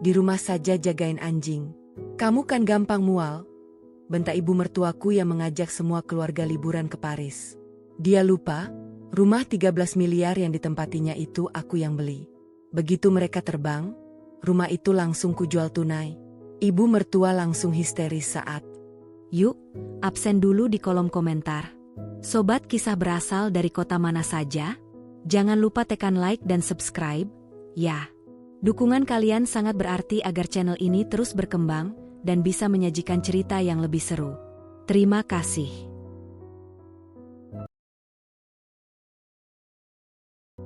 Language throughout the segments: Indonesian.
di rumah saja jagain anjing. Kamu kan gampang mual, bentak ibu mertuaku yang mengajak semua keluarga liburan ke Paris. Dia lupa, rumah 13 miliar yang ditempatinya itu aku yang beli. Begitu mereka terbang, rumah itu langsung kujual tunai. Ibu mertua langsung histeris saat, "Yuk, absen dulu di kolom komentar. Sobat kisah berasal dari kota mana saja? Jangan lupa tekan like dan subscribe, ya. Dukungan kalian sangat berarti agar channel ini terus berkembang dan bisa menyajikan cerita yang lebih seru. Terima kasih."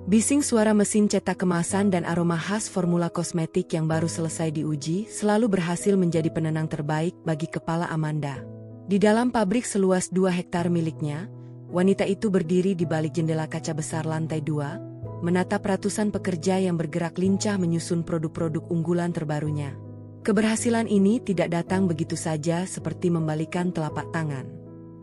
Bising suara mesin cetak kemasan dan aroma khas formula kosmetik yang baru selesai diuji selalu berhasil menjadi penenang terbaik bagi kepala Amanda. Di dalam pabrik seluas 2 hektar miliknya, wanita itu berdiri di balik jendela kaca besar lantai 2, menatap ratusan pekerja yang bergerak lincah menyusun produk-produk unggulan terbarunya. Keberhasilan ini tidak datang begitu saja seperti membalikan telapak tangan.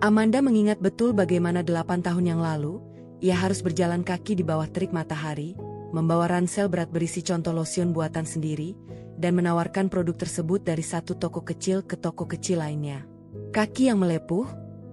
Amanda mengingat betul bagaimana 8 tahun yang lalu, ia harus berjalan kaki di bawah terik matahari, membawa ransel berat berisi contoh lotion buatan sendiri, dan menawarkan produk tersebut dari satu toko kecil ke toko kecil lainnya. Kaki yang melepuh,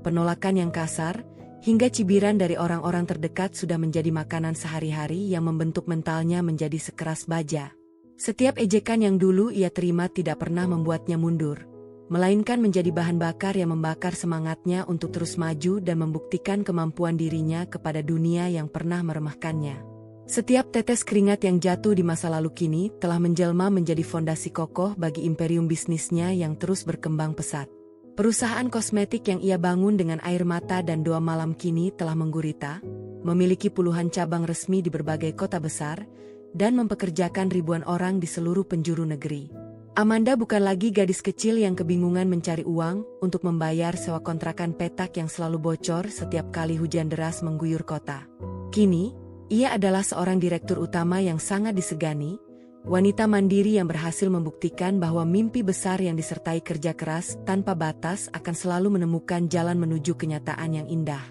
penolakan yang kasar, hingga cibiran dari orang-orang terdekat sudah menjadi makanan sehari-hari yang membentuk mentalnya menjadi sekeras baja. Setiap ejekan yang dulu ia terima tidak pernah membuatnya mundur, melainkan menjadi bahan bakar yang membakar semangatnya untuk terus maju dan membuktikan kemampuan dirinya kepada dunia yang pernah meremehkannya. Setiap tetes keringat yang jatuh di masa lalu kini telah menjelma menjadi fondasi kokoh bagi imperium bisnisnya yang terus berkembang pesat. Perusahaan kosmetik yang ia bangun dengan air mata dan doa malam kini telah menggurita, memiliki puluhan cabang resmi di berbagai kota besar, dan mempekerjakan ribuan orang di seluruh penjuru negeri. Amanda bukan lagi gadis kecil yang kebingungan mencari uang untuk membayar sewa kontrakan petak yang selalu bocor setiap kali hujan deras mengguyur kota. Kini, ia adalah seorang direktur utama yang sangat disegani, wanita mandiri yang berhasil membuktikan bahwa mimpi besar yang disertai kerja keras tanpa batas akan selalu menemukan jalan menuju kenyataan yang indah.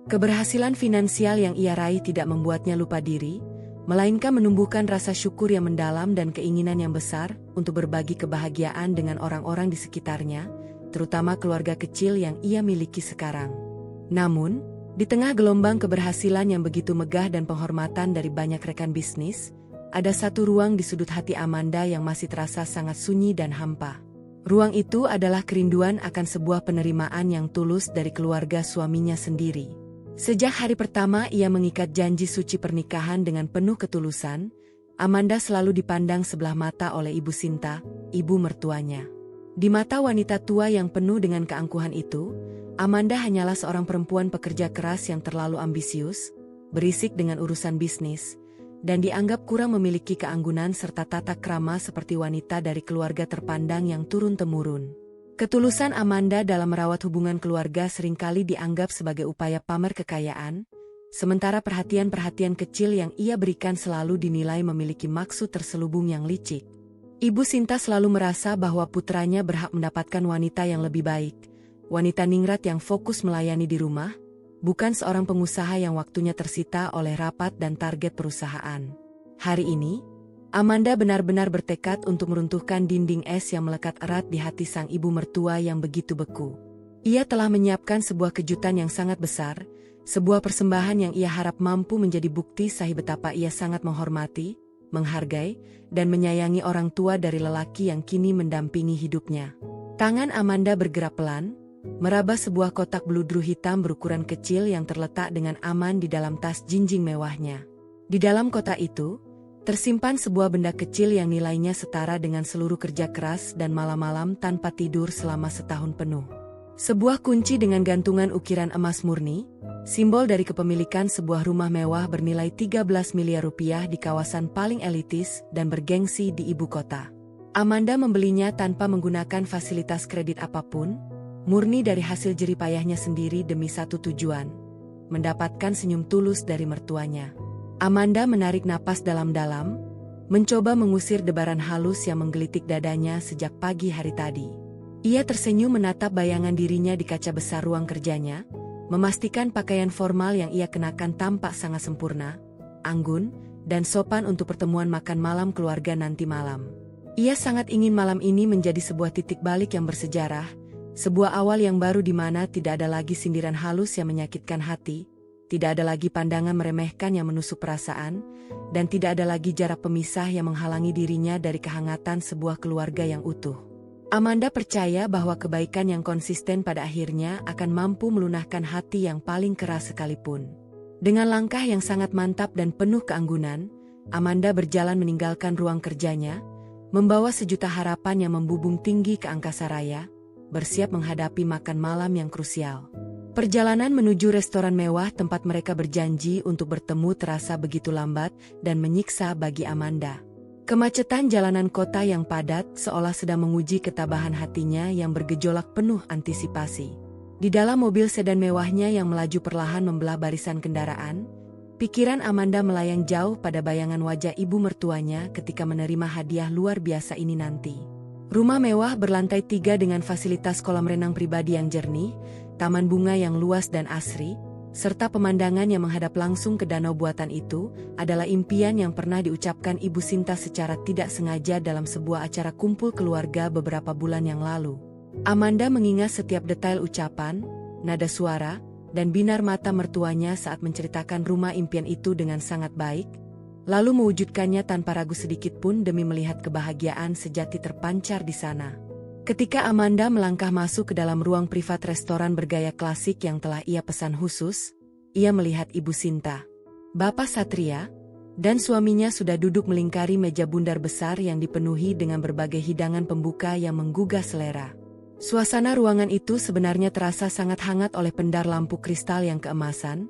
Keberhasilan finansial yang ia raih tidak membuatnya lupa diri, melainkan menumbuhkan rasa syukur yang mendalam dan keinginan yang besar untuk berbagi kebahagiaan dengan orang-orang di sekitarnya, terutama keluarga kecil yang ia miliki sekarang. Namun, di tengah gelombang keberhasilan yang begitu megah dan penghormatan dari banyak rekan bisnis, ada satu ruang di sudut hati Amanda yang masih terasa sangat sunyi dan hampa. Ruang itu adalah kerinduan akan sebuah penerimaan yang tulus dari keluarga suaminya sendiri. Sejak hari pertama ia mengikat janji suci pernikahan dengan penuh ketulusan, Amanda selalu dipandang sebelah mata oleh Ibu Sinta, ibu mertuanya. Di mata wanita tua yang penuh dengan keangkuhan itu, Amanda hanyalah seorang perempuan pekerja keras yang terlalu ambisius, berisik dengan urusan bisnis, dan dianggap kurang memiliki keanggunan serta tata krama seperti wanita dari keluarga terpandang yang turun-temurun. Ketulusan Amanda dalam merawat hubungan keluarga seringkali dianggap sebagai upaya pamer kekayaan, sementara perhatian-perhatian kecil yang ia berikan selalu dinilai memiliki maksud terselubung yang licik. Ibu Sinta selalu merasa bahwa putranya berhak mendapatkan wanita yang lebih baik, wanita ningrat yang fokus melayani di rumah, bukan seorang pengusaha yang waktunya tersita oleh rapat dan target perusahaan. Hari ini, Amanda benar-benar bertekad untuk meruntuhkan dinding es yang melekat erat di hati sang ibu mertua yang begitu beku. Ia telah menyiapkan sebuah kejutan yang sangat besar, sebuah persembahan yang ia harap mampu menjadi bukti sahih betapa ia sangat menghormati, menghargai, dan menyayangi orang tua dari lelaki yang kini mendampingi hidupnya. Tangan Amanda bergerak pelan, meraba sebuah kotak beludru hitam berukuran kecil yang terletak dengan aman di dalam tas jinjing mewahnya. Di dalam kotak itu, tersimpan sebuah benda kecil yang nilainya setara dengan seluruh kerja keras dan malam-malam tanpa tidur selama setahun penuh. Sebuah kunci dengan gantungan ukiran emas murni, simbol dari kepemilikan sebuah rumah mewah bernilai 13 miliar rupiah di kawasan paling elitis dan bergengsi di ibu kota. Amanda membelinya tanpa menggunakan fasilitas kredit apapun, murni dari hasil jerih payahnya sendiri demi satu tujuan, mendapatkan senyum tulus dari mertuanya. Amanda menarik napas dalam-dalam, mencoba mengusir debaran halus yang menggelitik dadanya sejak pagi hari tadi. Ia tersenyum menatap bayangan dirinya di kaca besar ruang kerjanya, memastikan pakaian formal yang ia kenakan tampak sangat sempurna, anggun, dan sopan untuk pertemuan makan malam keluarga nanti malam. Ia sangat ingin malam ini menjadi sebuah titik balik yang bersejarah, sebuah awal yang baru di mana tidak ada lagi sindiran halus yang menyakitkan hati, tidak ada lagi pandangan meremehkan yang menusuk perasaan, dan tidak ada lagi jarak pemisah yang menghalangi dirinya dari kehangatan sebuah keluarga yang utuh. Amanda percaya bahwa kebaikan yang konsisten pada akhirnya akan mampu melunakkan hati yang paling keras sekalipun. Dengan langkah yang sangat mantap dan penuh keanggunan, Amanda berjalan meninggalkan ruang kerjanya, membawa sejuta harapan yang membubung tinggi ke angkasa raya, bersiap menghadapi makan malam yang krusial. Perjalanan menuju restoran mewah tempat mereka berjanji untuk bertemu terasa begitu lambat dan menyiksa bagi Amanda. Kemacetan jalanan kota yang padat seolah sedang menguji ketabahan hatinya yang bergejolak penuh antisipasi. Di dalam mobil sedan mewahnya yang melaju perlahan membelah barisan kendaraan, pikiran Amanda melayang jauh pada bayangan wajah ibu mertuanya ketika menerima hadiah luar biasa ini nanti. Rumah mewah berlantai 3 dengan fasilitas kolam renang pribadi yang jernih, taman bunga yang luas dan asri, serta pemandangan yang menghadap langsung ke danau buatan itu, adalah impian yang pernah diucapkan Ibu Sinta secara tidak sengaja dalam sebuah acara kumpul keluarga beberapa bulan yang lalu. Amanda mengingat setiap detail ucapan, nada suara, dan binar mata mertuanya saat menceritakan rumah impian itu dengan sangat baik, lalu mewujudkannya tanpa ragu sedikit pun demi melihat kebahagiaan sejati terpancar di sana. Ketika Amanda melangkah masuk ke dalam ruang privat restoran bergaya klasik yang telah ia pesan khusus, ia melihat Ibu Sinta, Bapak Satria, dan suaminya sudah duduk melingkari meja bundar besar yang dipenuhi dengan berbagai hidangan pembuka yang menggugah selera. Suasana ruangan itu sebenarnya terasa sangat hangat oleh pendar lampu kristal yang keemasan,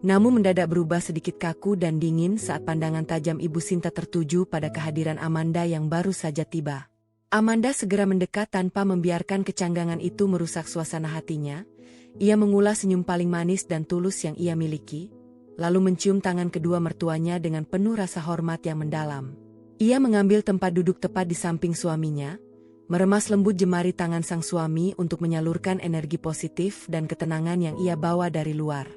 namun mendadak berubah sedikit kaku dan dingin saat pandangan tajam Ibu Sinta tertuju pada kehadiran Amanda yang baru saja tiba. Amanda segera mendekat tanpa membiarkan kecanggangan itu merusak suasana hatinya. Ia mengulas senyum paling manis dan tulus yang ia miliki, lalu mencium tangan kedua mertuanya dengan penuh rasa hormat yang mendalam. Ia mengambil tempat duduk tepat di samping suaminya, meremas lembut jemari tangan sang suami untuk menyalurkan energi positif dan ketenangan yang ia bawa dari luar.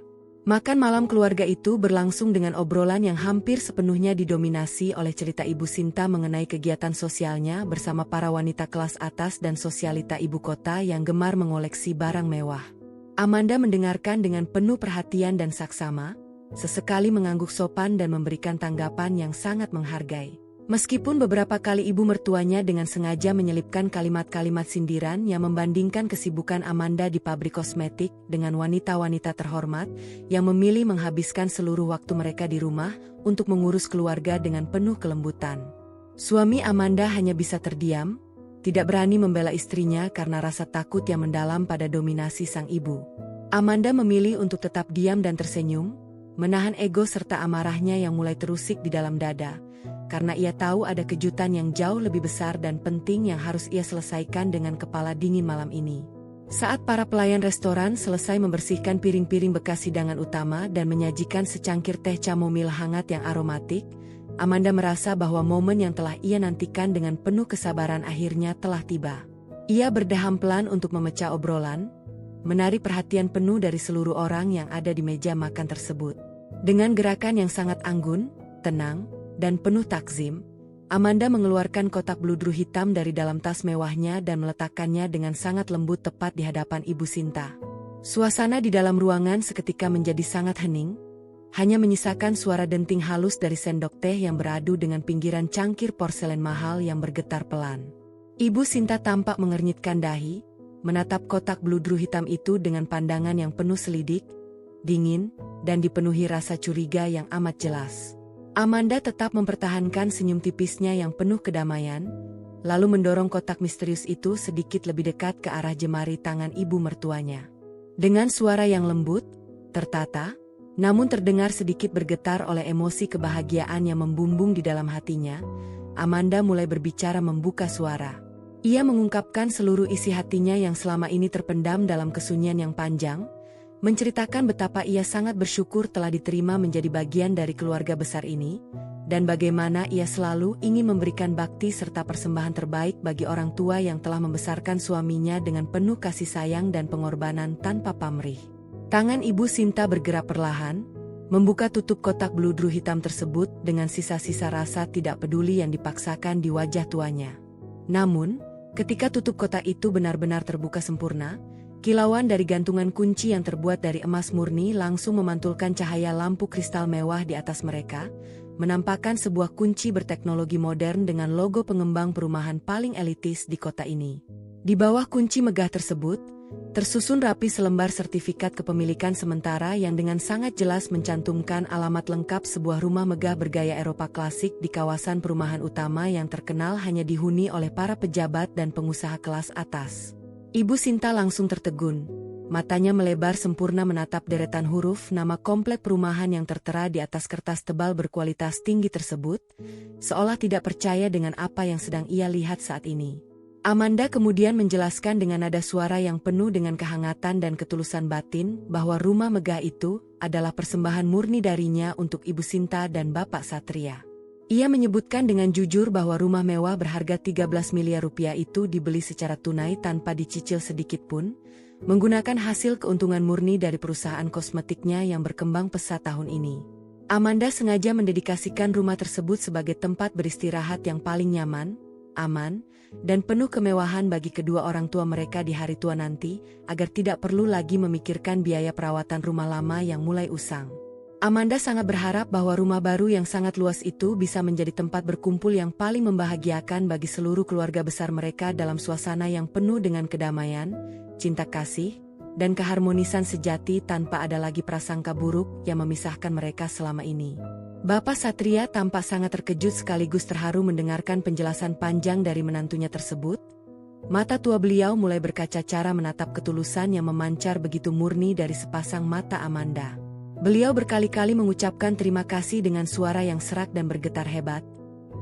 Makan malam keluarga itu berlangsung dengan obrolan yang hampir sepenuhnya didominasi oleh cerita Ibu Sinta mengenai kegiatan sosialnya bersama para wanita kelas atas dan sosialita ibu kota yang gemar mengoleksi barang mewah. Amanda mendengarkan dengan penuh perhatian dan saksama, sesekali mengangguk sopan dan memberikan tanggapan yang sangat menghargai. Meskipun beberapa kali ibu mertuanya dengan sengaja menyelipkan kalimat-kalimat sindiran yang membandingkan kesibukan Amanda di pabrik kosmetik dengan wanita-wanita terhormat yang memilih menghabiskan seluruh waktu mereka di rumah untuk mengurus keluarga dengan penuh kelembutan. Suami Amanda hanya bisa terdiam, tidak berani membela istrinya karena rasa takut yang mendalam pada dominasi sang ibu. Amanda memilih untuk tetap diam dan tersenyum, menahan ego serta amarahnya yang mulai terusik di dalam dada, karena ia tahu ada kejutan yang jauh lebih besar dan penting yang harus ia selesaikan dengan kepala dingin malam ini. Saat para pelayan restoran selesai membersihkan piring-piring bekas hidangan utama dan menyajikan secangkir teh chamomile hangat yang aromatik, Amanda merasa bahwa momen yang telah ia nantikan dengan penuh kesabaran akhirnya telah tiba. Ia berdeham pelan untuk memecah obrolan, menarik perhatian penuh dari seluruh orang yang ada di meja makan tersebut. Dengan gerakan yang sangat anggun, tenang, dan penuh takzim, Amanda mengeluarkan kotak bludru hitam dari dalam tas mewahnya dan meletakkannya dengan sangat lembut tepat di hadapan Ibu Sinta. Suasana di dalam ruangan seketika menjadi sangat hening, hanya menyisakan suara denting halus dari sendok teh yang beradu dengan pinggiran cangkir porselen mahal yang bergetar pelan. Ibu Sinta tampak mengernyitkan dahi, menatap kotak bludru hitam itu dengan pandangan yang penuh selidik, dingin, dan dipenuhi rasa curiga yang amat jelas. Amanda tetap mempertahankan senyum tipisnya yang penuh kedamaian, lalu mendorong kotak misterius itu sedikit lebih dekat ke arah jemari tangan ibu mertuanya. Dengan suara yang lembut, tertata, namun terdengar sedikit bergetar oleh emosi kebahagiaan yang membumbung di dalam hatinya, Amanda mulai berbicara membuka suara. Ia mengungkapkan seluruh isi hatinya yang selama ini terpendam dalam kesunyian yang panjang, menceritakan betapa ia sangat bersyukur telah diterima menjadi bagian dari keluarga besar ini, dan bagaimana ia selalu ingin memberikan bakti serta persembahan terbaik bagi orang tua yang telah membesarkan suaminya dengan penuh kasih sayang dan pengorbanan tanpa pamrih. Tangan Ibu Sinta bergerak perlahan, membuka tutup kotak bludru hitam tersebut dengan sisa-sisa rasa tidak peduli yang dipaksakan di wajah tuanya. Namun, ketika tutup kotak itu benar-benar terbuka sempurna, kilauan dari gantungan kunci yang terbuat dari emas murni langsung memantulkan cahaya lampu kristal mewah di atas mereka, menampakkan sebuah kunci berteknologi modern dengan logo pengembang perumahan paling elitis di kota ini. Di bawah kunci megah tersebut, tersusun rapi selembar sertifikat kepemilikan sementara yang dengan sangat jelas mencantumkan alamat lengkap sebuah rumah megah bergaya Eropa klasik di kawasan perumahan utama yang terkenal hanya dihuni oleh para pejabat dan pengusaha kelas atas. Ibu Sinta langsung tertegun. Matanya melebar sempurna menatap deretan huruf nama komplek perumahan yang tertera di atas kertas tebal berkualitas tinggi tersebut, seolah tidak percaya dengan apa yang sedang ia lihat saat ini. Amanda kemudian menjelaskan dengan nada suara yang penuh dengan kehangatan dan ketulusan batin bahwa rumah megah itu adalah persembahan murni darinya untuk Ibu Sinta dan Bapak Satria. Ia menyebutkan dengan jujur bahwa rumah mewah berharga 13 miliar rupiah itu dibeli secara tunai tanpa dicicil sedikit pun, menggunakan hasil keuntungan murni dari perusahaan kosmetiknya yang berkembang pesat tahun ini. Amanda sengaja mendedikasikan rumah tersebut sebagai tempat beristirahat yang paling nyaman, aman, dan penuh kemewahan bagi kedua orang tua mereka di hari tua nanti, agar tidak perlu lagi memikirkan biaya perawatan rumah lama yang mulai usang. Amanda sangat berharap bahwa rumah baru yang sangat luas itu bisa menjadi tempat berkumpul yang paling membahagiakan bagi seluruh keluarga besar mereka dalam suasana yang penuh dengan kedamaian, cinta kasih, dan keharmonisan sejati tanpa ada lagi prasangka buruk yang memisahkan mereka selama ini. Bapak Satria tampak sangat terkejut sekaligus terharu mendengarkan penjelasan panjang dari menantunya tersebut. Mata tua beliau mulai berkaca-cara menatap ketulusan yang memancar begitu murni dari sepasang mata Amanda. Beliau berkali-kali mengucapkan terima kasih dengan suara yang serak dan bergetar hebat,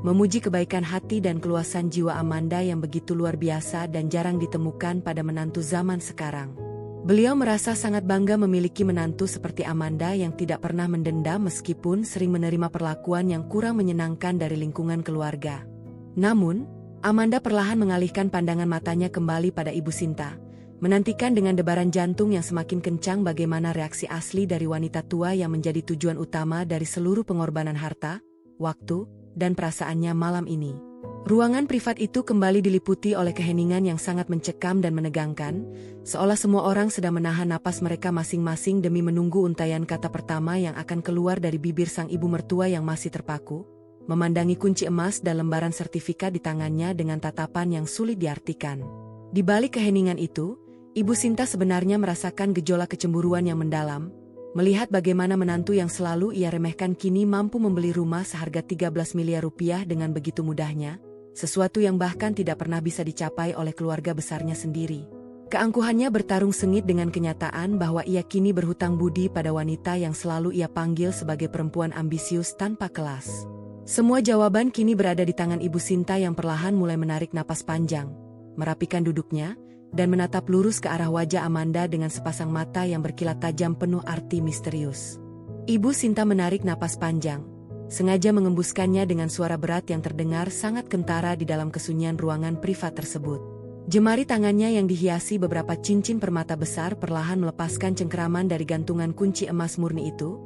memuji kebaikan hati dan keluasan jiwa Amanda yang begitu luar biasa dan jarang ditemukan pada menantu zaman sekarang. Beliau merasa sangat bangga memiliki menantu seperti Amanda yang tidak pernah mendendam meskipun sering menerima perlakuan yang kurang menyenangkan dari lingkungan keluarga. Namun, Amanda perlahan mengalihkan pandangan matanya kembali pada Ibu Sinta, menantikan dengan debaran jantung yang semakin kencang bagaimana reaksi asli dari wanita tua yang menjadi tujuan utama dari seluruh pengorbanan harta, waktu, dan perasaannya malam ini. Ruangan privat itu kembali diliputi oleh keheningan yang sangat mencekam dan menegangkan, seolah semua orang sedang menahan napas mereka masing-masing demi menunggu untaian kata pertama yang akan keluar dari bibir sang ibu mertua yang masih terpaku, memandangi kunci emas dan lembaran sertifikat di tangannya dengan tatapan yang sulit diartikan. Di balik keheningan itu, Ibu Sinta sebenarnya merasakan gejolak kecemburuan yang mendalam, melihat bagaimana menantu yang selalu ia remehkan kini mampu membeli rumah seharga 13 miliar rupiah dengan begitu mudahnya, sesuatu yang bahkan tidak pernah bisa dicapai oleh keluarga besarnya sendiri. Keangkuhannya bertarung sengit dengan kenyataan bahwa ia kini berhutang budi pada wanita yang selalu ia panggil sebagai perempuan ambisius tanpa kelas. Semua jawaban kini berada di tangan Ibu Sinta yang perlahan mulai menarik napas panjang, merapikan duduknya, dan menatap lurus ke arah wajah Amanda dengan sepasang mata yang berkilat tajam penuh arti misterius. Ibu Sinta menarik napas panjang, sengaja mengembuskannya dengan suara berat yang terdengar sangat kentara di dalam kesunyian ruangan privat tersebut. Jemari tangannya yang dihiasi beberapa cincin permata besar perlahan melepaskan cengkeraman dari gantungan kunci emas murni itu,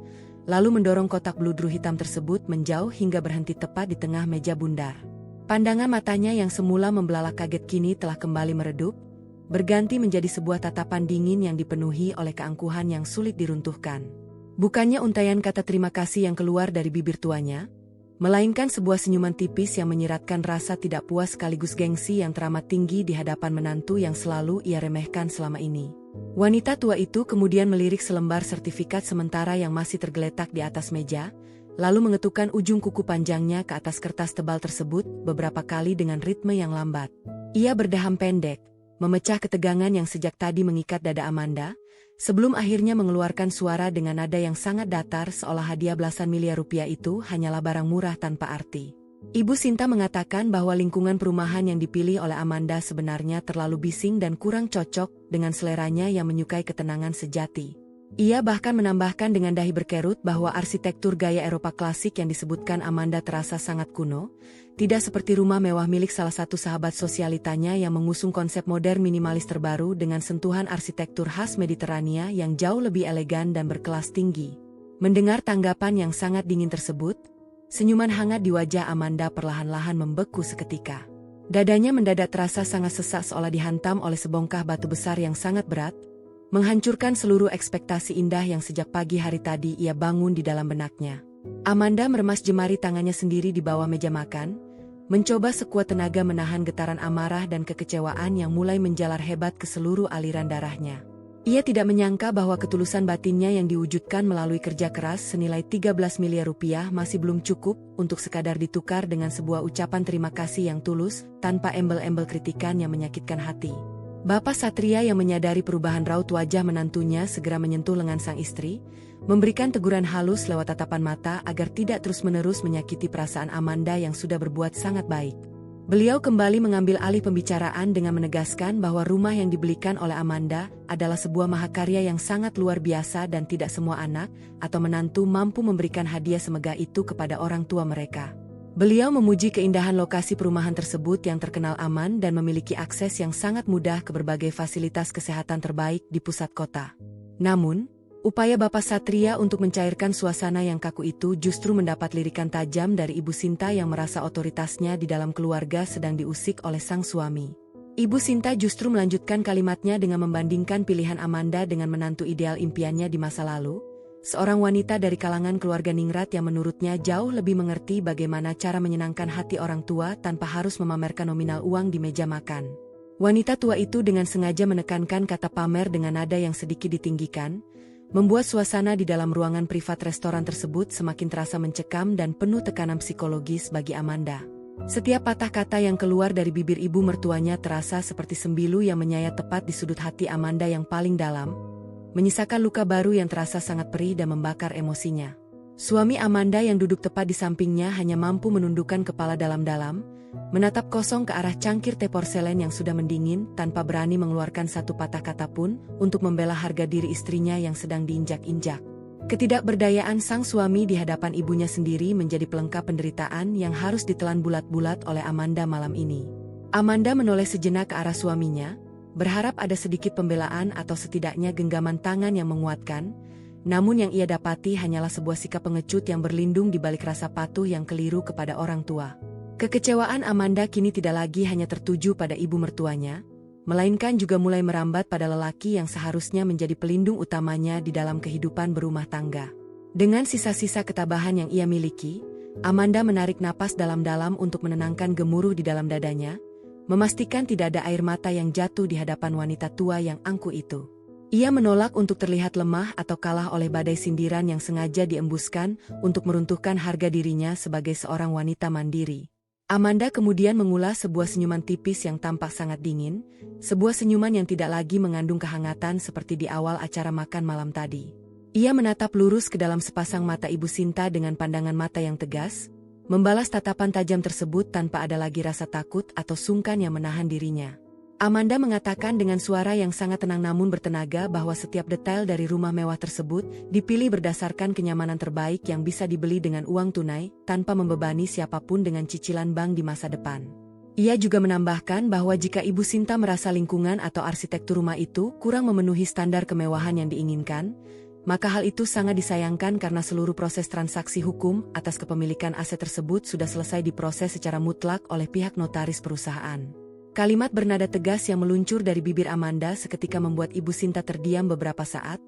lalu mendorong kotak bludru hitam tersebut menjauh hingga berhenti tepat di tengah meja bundar. Pandangan matanya yang semula membelalak kaget kini telah kembali meredup, berganti menjadi sebuah tatapan dingin yang dipenuhi oleh keangkuhan yang sulit diruntuhkan. Bukannya untaian kata terima kasih yang keluar dari bibir tuanya, melainkan sebuah senyuman tipis yang menyiratkan rasa tidak puas sekaligus gengsi yang teramat tinggi di hadapan menantu yang selalu ia remehkan selama ini. Wanita tua itu kemudian melirik selembar sertifikat sementara yang masih tergeletak di atas meja, lalu mengetukkan ujung kuku panjangnya ke atas kertas tebal tersebut beberapa kali dengan ritme yang lambat. Ia berdaham pendek, memecah ketegangan yang sejak tadi mengikat dada Amanda, sebelum akhirnya mengeluarkan suara dengan nada yang sangat datar seolah hadiah belasan miliar rupiah itu hanyalah barang murah tanpa arti. Ibu Sinta mengatakan bahwa lingkungan perumahan yang dipilih oleh Amanda sebenarnya terlalu bising dan kurang cocok dengan seleranya yang menyukai ketenangan sejati. Ia bahkan menambahkan dengan dahi berkerut bahwa arsitektur gaya Eropa klasik yang disebutkan Amanda terasa sangat kuno, tidak seperti rumah mewah milik salah satu sahabat sosialitanya yang mengusung konsep modern minimalis terbaru dengan sentuhan arsitektur khas Mediterania yang jauh lebih elegan dan berkelas tinggi. Mendengar tanggapan yang sangat dingin tersebut, senyuman hangat di wajah Amanda perlahan-lahan membeku seketika. Dadanya mendadak terasa sangat sesak seolah dihantam oleh sebongkah batu besar yang sangat berat, menghancurkan seluruh ekspektasi indah yang sejak pagi hari tadi ia bangun di dalam benaknya. Amanda meremas jemari tangannya sendiri di bawah meja makan, mencoba sekuat tenaga menahan getaran amarah dan kekecewaan yang mulai menjalar hebat ke seluruh aliran darahnya. Ia tidak menyangka bahwa ketulusan batinnya yang diwujudkan melalui kerja keras senilai 13 miliar rupiah masih belum cukup untuk sekadar ditukar dengan sebuah ucapan terima kasih yang tulus, tanpa embel-embel kritikan yang menyakitkan hati. Bapak Satria yang menyadari perubahan raut wajah menantunya segera menyentuh lengan sang istri, memberikan teguran halus lewat tatapan mata agar tidak terus-menerus menyakiti perasaan Amanda yang sudah berbuat sangat baik. Beliau kembali mengambil alih pembicaraan dengan menegaskan bahwa rumah yang dibelikan oleh Amanda adalah sebuah mahakarya yang sangat luar biasa dan tidak semua anak atau menantu mampu memberikan hadiah semegah itu kepada orang tua mereka. Beliau memuji keindahan lokasi perumahan tersebut yang terkenal aman dan memiliki akses yang sangat mudah ke berbagai fasilitas kesehatan terbaik di pusat kota. Namun, upaya Bapak Satria untuk mencairkan suasana yang kaku itu justru mendapat lirikan tajam dari Ibu Sinta yang merasa otoritasnya di dalam keluarga sedang diusik oleh sang suami. Ibu Sinta justru melanjutkan kalimatnya dengan membandingkan pilihan Amanda dengan menantu ideal impiannya di masa lalu, seorang wanita dari kalangan keluarga ningrat yang menurutnya jauh lebih mengerti bagaimana cara menyenangkan hati orang tua tanpa harus memamerkan nominal uang di meja makan. Wanita tua itu dengan sengaja menekankan kata pamer dengan nada yang sedikit ditinggikan, membuat suasana di dalam ruangan privat restoran tersebut semakin terasa mencekam dan penuh tekanan psikologis bagi Amanda. Setiap patah kata yang keluar dari bibir ibu mertuanya terasa seperti sembilu yang menyayat tepat di sudut hati Amanda yang paling dalam, menyisakan luka baru yang terasa sangat perih dan membakar emosinya. Suami Amanda yang duduk tepat di sampingnya hanya mampu menundukkan kepala dalam-dalam, menatap kosong ke arah cangkir teh porselen yang sudah mendingin tanpa berani mengeluarkan satu patah kata pun untuk membela harga diri istrinya yang sedang diinjak-injak. Ketidakberdayaan sang suami di hadapan ibunya sendiri menjadi pelengkap penderitaan yang harus ditelan bulat-bulat oleh Amanda malam ini. Amanda menoleh sejenak ke arah suaminya, berharap ada sedikit pembelaan atau setidaknya genggaman tangan yang menguatkan, namun yang ia dapati hanyalah sebuah sikap pengecut yang berlindung di balik rasa patuh yang keliru kepada orang tua. Kekecewaan Amanda kini tidak lagi hanya tertuju pada ibu mertuanya, melainkan juga mulai merambat pada lelaki yang seharusnya menjadi pelindung utamanya di dalam kehidupan berumah tangga. Dengan sisa-sisa ketabahan yang ia miliki, Amanda menarik napas dalam-dalam untuk menenangkan gemuruh di dalam dadanya, memastikan tidak ada air mata yang jatuh di hadapan wanita tua yang angkuh itu. Ia menolak untuk terlihat lemah atau kalah oleh badai sindiran yang sengaja diembuskan untuk meruntuhkan harga dirinya sebagai seorang wanita mandiri. Amanda kemudian mengulas sebuah senyuman tipis yang tampak sangat dingin, sebuah senyuman yang tidak lagi mengandung kehangatan seperti di awal acara makan malam tadi. Ia menatap lurus ke dalam sepasang mata Ibu Sinta dengan pandangan mata yang tegas, membalas tatapan tajam tersebut tanpa ada lagi rasa takut atau sungkan yang menahan dirinya. Amanda mengatakan dengan suara yang sangat tenang namun bertenaga bahwa setiap detail dari rumah mewah tersebut dipilih berdasarkan kenyamanan terbaik yang bisa dibeli dengan uang tunai tanpa membebani siapapun dengan cicilan bank di masa depan. Ia juga menambahkan bahwa jika Ibu Sinta merasa lingkungan atau arsitektur rumah itu kurang memenuhi standar kemewahan yang diinginkan, maka hal itu sangat disayangkan karena seluruh proses transaksi hukum atas kepemilikan aset tersebut sudah selesai diproses secara mutlak oleh pihak notaris perusahaan. Kalimat bernada tegas yang meluncur dari bibir Amanda seketika membuat Ibu Sinta terdiam beberapa saat,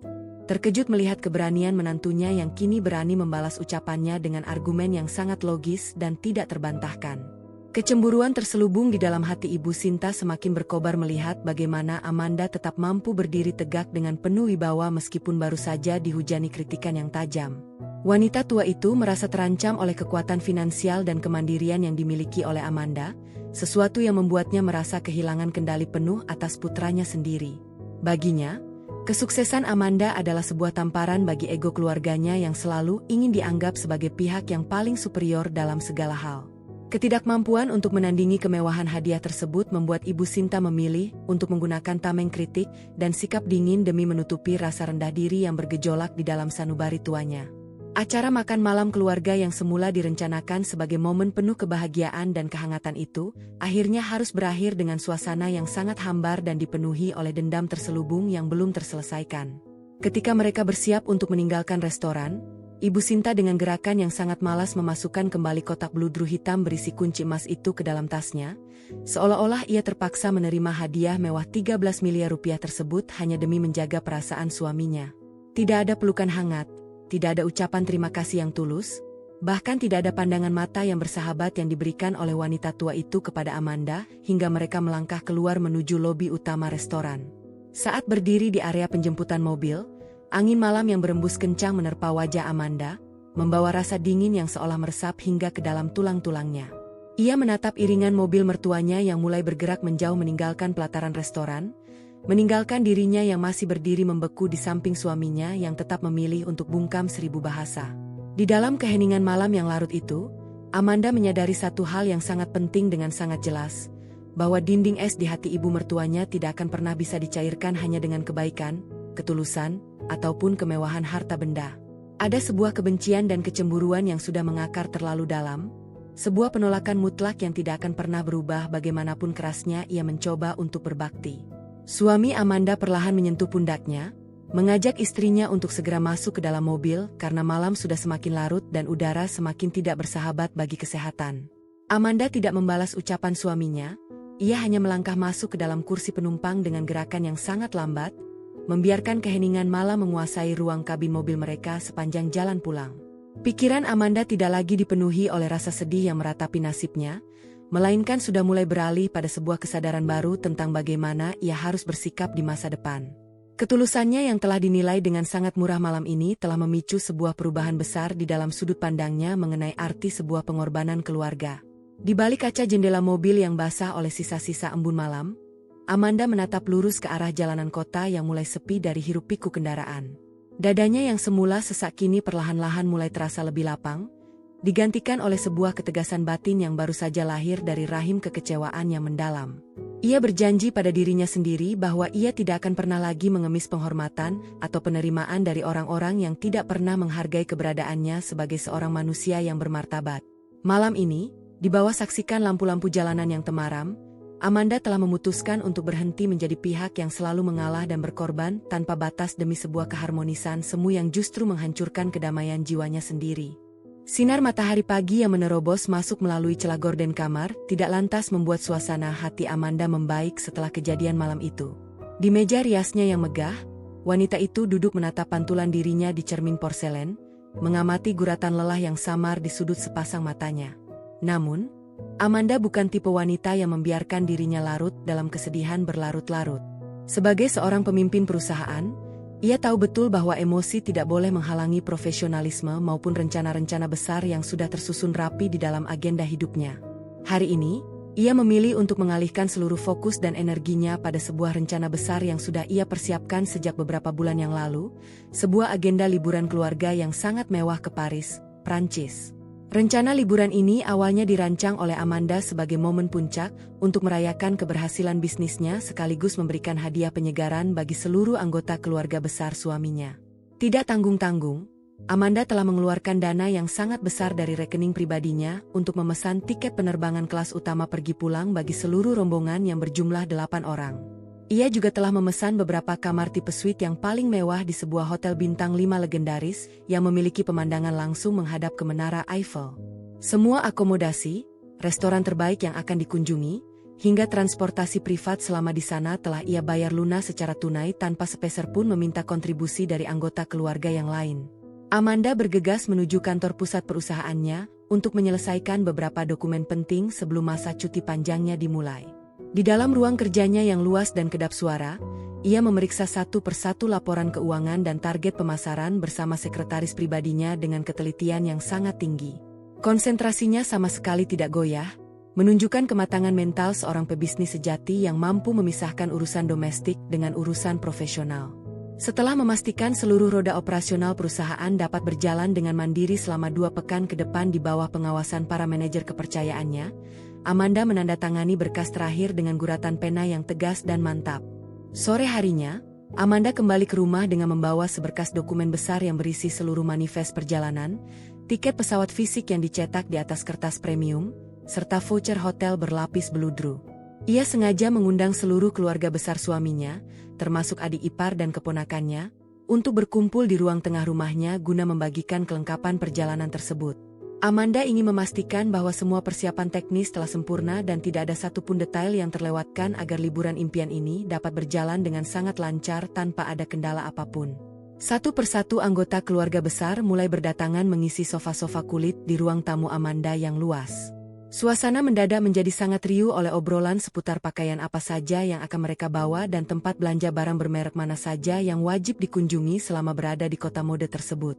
terkejut melihat keberanian menantunya yang kini berani membalas ucapannya dengan argumen yang sangat logis dan tidak terbantahkan. Kecemburuan terselubung di dalam hati Ibu Sinta semakin berkobar melihat bagaimana Amanda tetap mampu berdiri tegak dengan penuh wibawa meskipun baru saja dihujani kritikan yang tajam. Wanita tua itu merasa terancam oleh kekuatan finansial dan kemandirian yang dimiliki oleh Amanda, sesuatu yang membuatnya merasa kehilangan kendali penuh atas putranya sendiri. Baginya, kesuksesan Amanda adalah sebuah tamparan bagi ego keluarganya yang selalu ingin dianggap sebagai pihak yang paling superior dalam segala hal. Ketidakmampuan untuk menandingi kemewahan hadiah tersebut membuat Ibu Sinta memilih untuk menggunakan tameng kritik dan sikap dingin demi menutupi rasa rendah diri yang bergejolak di dalam sanubari tuanya. Acara makan malam keluarga yang semula direncanakan sebagai momen penuh kebahagiaan dan kehangatan itu, akhirnya harus berakhir dengan suasana yang sangat hambar dan dipenuhi oleh dendam terselubung yang belum terselesaikan. Ketika mereka bersiap untuk meninggalkan restoran, Ibu Sinta dengan gerakan yang sangat malas memasukkan kembali kotak bludru hitam berisi kunci emas itu ke dalam tasnya, seolah-olah ia terpaksa menerima hadiah mewah 13 miliar rupiah tersebut hanya demi menjaga perasaan suaminya. Tidak ada pelukan hangat, tidak ada ucapan terima kasih yang tulus, bahkan tidak ada pandangan mata yang bersahabat yang diberikan oleh wanita tua itu kepada Amanda hingga mereka melangkah keluar menuju lobi utama restoran. Saat berdiri di area penjemputan mobil, angin malam yang berembus kencang menerpa wajah Amanda, membawa rasa dingin yang seolah meresap hingga ke dalam tulang-tulangnya. Ia menatap iringan mobil mertuanya yang mulai bergerak menjauh meninggalkan pelataran restoran, meninggalkan dirinya yang masih berdiri membeku di samping suaminya yang tetap memilih untuk bungkam 1000 bahasa. Di dalam keheningan malam yang larut itu, Amanda menyadari satu hal yang sangat penting dengan sangat jelas, bahwa dinding es di hati ibu mertuanya tidak akan pernah bisa dicairkan hanya dengan kebaikan, ketulusan, ataupun kemewahan harta benda. Ada sebuah kebencian dan kecemburuan yang sudah mengakar terlalu dalam, sebuah penolakan mutlak yang tidak akan pernah berubah bagaimanapun kerasnya ia mencoba untuk berbakti. Suami Amanda perlahan menyentuh pundaknya, mengajak istrinya untuk segera masuk ke dalam mobil karena malam sudah semakin larut dan udara semakin tidak bersahabat bagi kesehatan. Amanda tidak membalas ucapan suaminya, ia hanya melangkah masuk ke dalam kursi penumpang dengan gerakan yang sangat lambat, membiarkan keheningan malam menguasai ruang kabin mobil mereka sepanjang jalan pulang. Pikiran Amanda tidak lagi dipenuhi oleh rasa sedih yang meratapi nasibnya, melainkan sudah mulai beralih pada sebuah kesadaran baru tentang bagaimana ia harus bersikap di masa depan. Ketulusannya yang telah dinilai dengan sangat murah malam ini telah memicu sebuah perubahan besar di dalam sudut pandangnya mengenai arti sebuah pengorbanan keluarga. Di balik kaca jendela mobil yang basah oleh sisa-sisa embun malam, Amanda menatap lurus ke arah jalanan kota yang mulai sepi dari hiruk-pikuk kendaraan. Dadanya yang semula sesak kini perlahan-lahan mulai terasa lebih lapang, digantikan oleh sebuah ketegasan batin yang baru saja lahir dari rahim kekecewaan yang mendalam. Ia berjanji pada dirinya sendiri bahwa ia tidak akan pernah lagi mengemis penghormatan atau penerimaan dari orang-orang yang tidak pernah menghargai keberadaannya sebagai seorang manusia yang bermartabat. Malam ini, di bawah saksikan lampu-lampu jalanan yang temaram, Amanda telah memutuskan untuk berhenti menjadi pihak yang selalu mengalah dan berkorban tanpa batas demi sebuah keharmonisan semu yang justru menghancurkan kedamaian jiwanya sendiri. Sinar matahari pagi yang menerobos masuk melalui celah gorden kamar tidak lantas membuat suasana hati Amanda membaik setelah kejadian malam itu. Di meja riasnya yang megah, wanita itu duduk menatap pantulan dirinya di cermin porselen, mengamati guratan lelah yang samar di sudut sepasang matanya. Namun, Amanda bukan tipe wanita yang membiarkan dirinya larut dalam kesedihan berlarut-larut. Sebagai seorang pemimpin perusahaan, ia tahu betul bahwa emosi tidak boleh menghalangi profesionalisme maupun rencana-rencana besar yang sudah tersusun rapi di dalam agenda hidupnya. Hari ini, ia memilih untuk mengalihkan seluruh fokus dan energinya pada sebuah rencana besar yang sudah ia persiapkan sejak beberapa bulan yang lalu, sebuah agenda liburan keluarga yang sangat mewah ke Paris, Prancis. Rencana liburan ini awalnya dirancang oleh Amanda sebagai momen puncak untuk merayakan keberhasilan bisnisnya sekaligus memberikan hadiah penyegaran bagi seluruh anggota keluarga besar suaminya. Tidak tanggung-tanggung, Amanda telah mengeluarkan dana yang sangat besar dari rekening pribadinya untuk memesan tiket penerbangan kelas utama pergi pulang bagi seluruh rombongan yang berjumlah 8 orang. Ia juga telah memesan beberapa kamar tipe suite yang paling mewah di sebuah hotel bintang 5 legendaris yang memiliki pemandangan langsung menghadap ke Menara Eiffel. Semua akomodasi, restoran terbaik yang akan dikunjungi, hingga transportasi privat selama di sana telah ia bayar lunas secara tunai tanpa sepeser pun meminta kontribusi dari anggota keluarga yang lain. Amanda bergegas menuju kantor pusat perusahaannya untuk menyelesaikan beberapa dokumen penting sebelum masa cuti panjangnya dimulai. Di dalam ruang kerjanya yang luas dan kedap suara, ia memeriksa satu persatu laporan keuangan dan target pemasaran bersama sekretaris pribadinya dengan ketelitian yang sangat tinggi. Konsentrasinya sama sekali tidak goyah, menunjukkan kematangan mental seorang pebisnis sejati yang mampu memisahkan urusan domestik dengan urusan profesional. Setelah memastikan seluruh roda operasional perusahaan dapat berjalan dengan mandiri selama 2 pekan ke depan di bawah pengawasan para manajer kepercayaannya, Amanda menandatangani berkas terakhir dengan guratan pena yang tegas dan mantap. Sore harinya, Amanda kembali ke rumah dengan membawa seberkas dokumen besar yang berisi seluruh manifest perjalanan, tiket pesawat fisik yang dicetak di atas kertas premium, serta voucher hotel berlapis beludru. Ia sengaja mengundang seluruh keluarga besar suaminya, termasuk adik ipar dan keponakannya, untuk berkumpul di ruang tengah rumahnya guna membagikan kelengkapan perjalanan tersebut. Amanda ingin memastikan bahwa semua persiapan teknis telah sempurna dan tidak ada satupun detail yang terlewatkan agar liburan impian ini dapat berjalan dengan sangat lancar tanpa ada kendala apapun. Satu persatu anggota keluarga besar mulai berdatangan mengisi sofa-sofa kulit di ruang tamu Amanda yang luas. Suasana mendadak menjadi sangat riuh oleh obrolan seputar pakaian apa saja yang akan mereka bawa dan tempat belanja barang bermerek mana saja yang wajib dikunjungi selama berada di kota mode tersebut.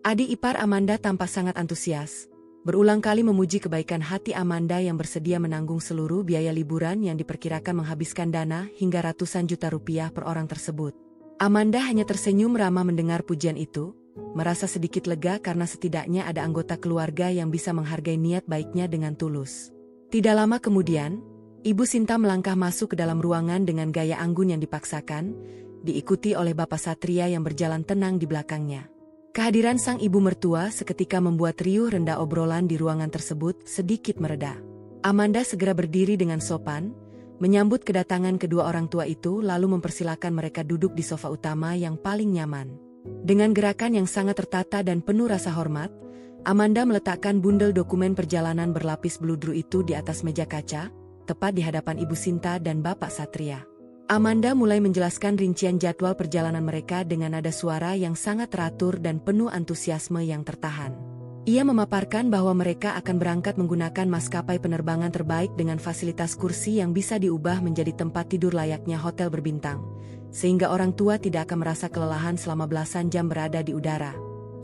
Adik ipar Amanda tampak sangat antusias. Berulang kali memuji kebaikan hati Amanda yang bersedia menanggung seluruh biaya liburan yang diperkirakan menghabiskan dana hingga ratusan juta rupiah per orang tersebut. Amanda hanya tersenyum ramah mendengar pujian itu, merasa sedikit lega karena setidaknya ada anggota keluarga yang bisa menghargai niat baiknya dengan tulus. Tidak lama kemudian, Ibu Sinta melangkah masuk ke dalam ruangan dengan gaya anggun yang dipaksakan, diikuti oleh Bapak Satria yang berjalan tenang di belakangnya. Kehadiran sang ibu mertua seketika membuat riuh rendah obrolan di ruangan tersebut sedikit mereda. Amanda segera berdiri dengan sopan, menyambut kedatangan kedua orang tua itu lalu mempersilakan mereka duduk di sofa utama yang paling nyaman. Dengan gerakan yang sangat tertata dan penuh rasa hormat, Amanda meletakkan bundel dokumen perjalanan berlapis bludru itu di atas meja kaca, tepat di hadapan Ibu Sinta dan Bapak Satria. Amanda mulai menjelaskan rincian jadwal perjalanan mereka dengan nada suara yang sangat teratur dan penuh antusiasme yang tertahan. Ia memaparkan bahwa mereka akan berangkat menggunakan maskapai penerbangan terbaik dengan fasilitas kursi yang bisa diubah menjadi tempat tidur layaknya hotel berbintang, sehingga orang tua tidak akan merasa kelelahan selama belasan jam berada di udara.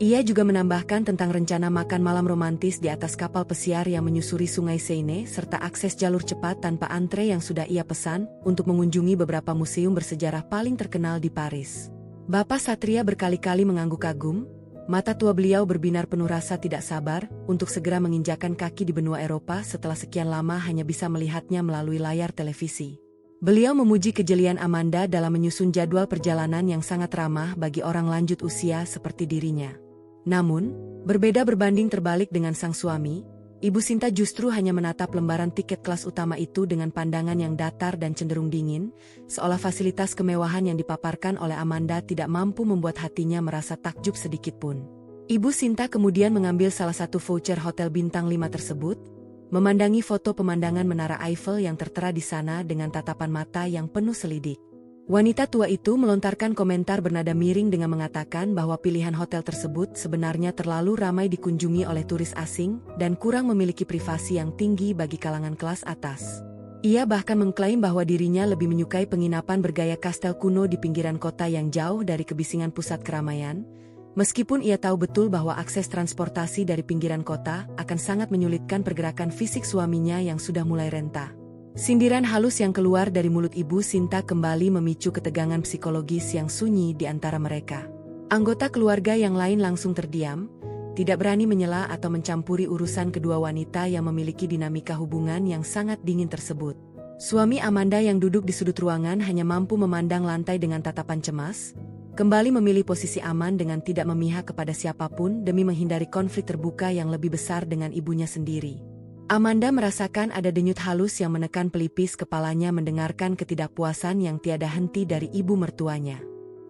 Ia juga menambahkan tentang rencana makan malam romantis di atas kapal pesiar yang menyusuri Sungai Seine serta akses jalur cepat tanpa antre yang sudah ia pesan untuk mengunjungi beberapa museum bersejarah paling terkenal di Paris. Bapak Satria berkali-kali mengangguk kagum, mata tua beliau berbinar penuh rasa tidak sabar untuk segera menginjakan kaki di benua Eropa setelah sekian lama hanya bisa melihatnya melalui layar televisi. Beliau memuji kejelian Amanda dalam menyusun jadwal perjalanan yang sangat ramah bagi orang lanjut usia seperti dirinya. Namun, berbeda berbanding terbalik dengan sang suami, Ibu Sinta justru hanya menatap lembaran tiket kelas utama itu dengan pandangan yang datar dan cenderung dingin, seolah fasilitas kemewahan yang dipaparkan oleh Amanda tidak mampu membuat hatinya merasa takjub sedikitpun. Ibu Sinta kemudian mengambil salah satu voucher hotel bintang 5 tersebut, memandangi foto pemandangan Menara Eiffel yang tertera di sana dengan tatapan mata yang penuh selidik. Wanita tua itu melontarkan komentar bernada miring dengan mengatakan bahwa pilihan hotel tersebut sebenarnya terlalu ramai dikunjungi oleh turis asing dan kurang memiliki privasi yang tinggi bagi kalangan kelas atas. Ia bahkan mengklaim bahwa dirinya lebih menyukai penginapan bergaya kastel kuno di pinggiran kota yang jauh dari kebisingan pusat keramaian, meskipun ia tahu betul bahwa akses transportasi dari pinggiran kota akan sangat menyulitkan pergerakan fisik suaminya yang sudah mulai renta. Sindiran halus yang keluar dari mulut Ibu Sinta kembali memicu ketegangan psikologis yang sunyi di antara mereka. Anggota keluarga yang lain langsung terdiam, tidak berani menyela atau mencampuri urusan kedua wanita yang memiliki dinamika hubungan yang sangat dingin tersebut. Suami Amanda yang duduk di sudut ruangan hanya mampu memandang lantai dengan tatapan cemas, kembali memilih posisi aman dengan tidak memihak kepada siapapun demi menghindari konflik terbuka yang lebih besar dengan ibunya sendiri. Amanda merasakan ada denyut halus yang menekan pelipis kepalanya mendengarkan ketidakpuasan yang tiada henti dari ibu mertuanya.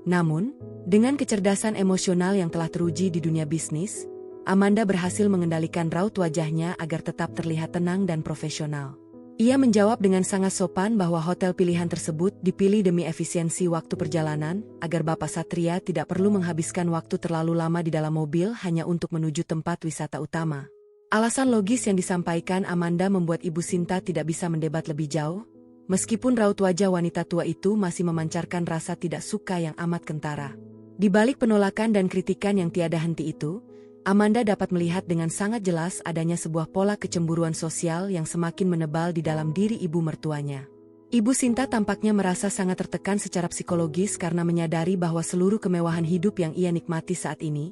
Namun, dengan kecerdasan emosional yang telah teruji di dunia bisnis, Amanda berhasil mengendalikan raut wajahnya agar tetap terlihat tenang dan profesional. Ia menjawab dengan sangat sopan bahwa hotel pilihan tersebut dipilih demi efisiensi waktu perjalanan, agar Bapak Satria tidak perlu menghabiskan waktu terlalu lama di dalam mobil hanya untuk menuju tempat wisata utama. Alasan logis yang disampaikan Amanda membuat Ibu Sinta tidak bisa mendebat lebih jauh, meskipun raut wajah wanita tua itu masih memancarkan rasa tidak suka yang amat kentara. Di balik penolakan dan kritikan yang tiada henti itu, Amanda dapat melihat dengan sangat jelas adanya sebuah pola kecemburuan sosial yang semakin menebal di dalam diri ibu mertuanya. Ibu Sinta tampaknya merasa sangat tertekan secara psikologis karena menyadari bahwa seluruh kemewahan hidup yang ia nikmati saat ini,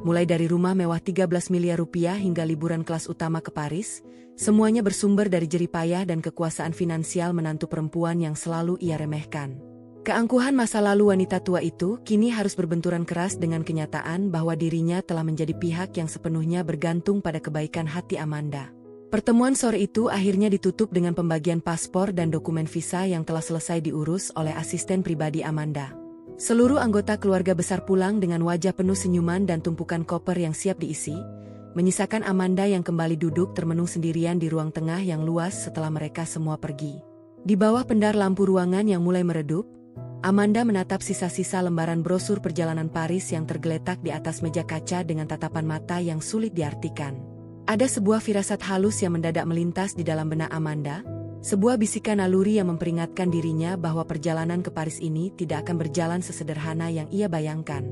mulai dari rumah mewah 13 miliar rupiah hingga liburan kelas utama ke Paris, semuanya bersumber dari jerih payah dan kekuasaan finansial menantu perempuan yang selalu ia remehkan. Keangkuhan masa lalu wanita tua itu kini harus berbenturan keras dengan kenyataan bahwa dirinya telah menjadi pihak yang sepenuhnya bergantung pada kebaikan hati Amanda. Pertemuan sore itu akhirnya ditutup dengan pembagian paspor dan dokumen visa yang telah selesai diurus oleh asisten pribadi Amanda. Seluruh anggota keluarga besar pulang dengan wajah penuh senyuman dan tumpukan koper yang siap diisi, menyisakan Amanda yang kembali duduk termenung sendirian di ruang tengah yang luas setelah mereka semua pergi. Di bawah pendar lampu ruangan yang mulai meredup, Amanda menatap sisa-sisa lembaran brosur perjalanan Paris yang tergeletak di atas meja kaca dengan tatapan mata yang sulit diartikan. Ada sebuah firasat halus yang mendadak melintas di dalam benak Amanda, sebuah bisikan naluri yang memperingatkan dirinya bahwa perjalanan ke Paris ini tidak akan berjalan sesederhana yang ia bayangkan.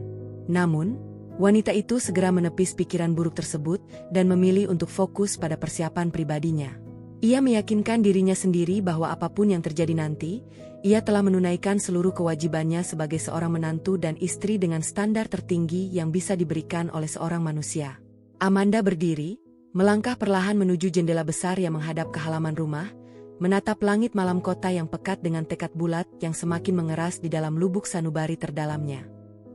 Namun, wanita itu segera menepis pikiran buruk tersebut dan memilih untuk fokus pada persiapan pribadinya. Ia meyakinkan dirinya sendiri bahwa apapun yang terjadi nanti, ia telah menunaikan seluruh kewajibannya sebagai seorang menantu dan istri dengan standar tertinggi yang bisa diberikan oleh seorang manusia. Amanda berdiri, melangkah perlahan menuju jendela besar yang menghadap ke halaman rumah, menatap langit malam kota yang pekat dengan tekad bulat yang semakin mengeras di dalam lubuk sanubari terdalamnya.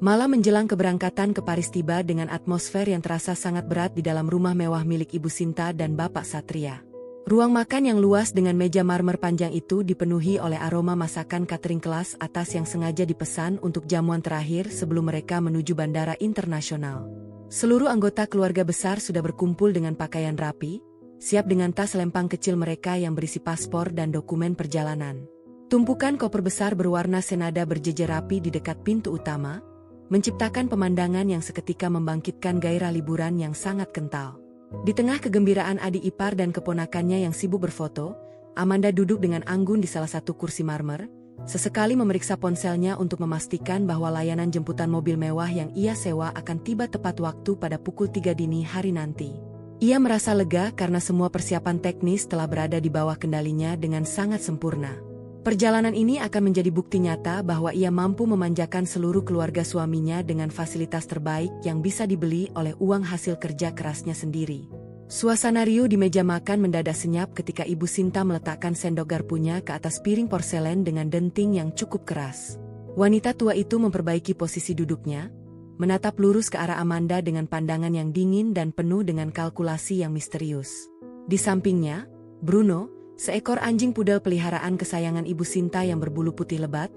Malam menjelang keberangkatan ke Paris tiba dengan atmosfer yang terasa sangat berat di dalam rumah mewah milik Ibu Sinta dan Bapak Satria. Ruang makan yang luas dengan meja marmer panjang itu dipenuhi oleh aroma masakan catering kelas atas yang sengaja dipesan untuk jamuan terakhir sebelum mereka menuju bandara internasional. Seluruh anggota keluarga besar sudah berkumpul dengan pakaian rapi, siap dengan tas lempang kecil mereka yang berisi paspor dan dokumen perjalanan. Tumpukan koper besar berwarna senada berjejer rapi di dekat pintu utama, menciptakan pemandangan yang seketika membangkitkan gairah liburan yang sangat kental. Di tengah kegembiraan adik ipar dan keponakannya yang sibuk berfoto, Amanda duduk dengan anggun di salah satu kursi marmer, sesekali memeriksa ponselnya untuk memastikan bahwa layanan jemputan mobil mewah yang ia sewa akan tiba tepat waktu pada pukul 3 dini hari nanti. Ia merasa lega karena semua persiapan teknis telah berada di bawah kendalinya dengan sangat sempurna. Perjalanan ini akan menjadi bukti nyata bahwa ia mampu memanjakan seluruh keluarga suaminya dengan fasilitas terbaik yang bisa dibeli oleh uang hasil kerja kerasnya sendiri. Suasana riuh di meja makan mendadak senyap ketika Ibu Sinta meletakkan sendok garpunya ke atas piring porselen dengan denting yang cukup keras. Wanita tua itu memperbaiki posisi duduknya, menatap lurus ke arah Amanda dengan pandangan yang dingin dan penuh dengan kalkulasi yang misterius. Di sampingnya, Bruno, seekor anjing pudel peliharaan kesayangan Ibu Sinta yang berbulu putih lebat,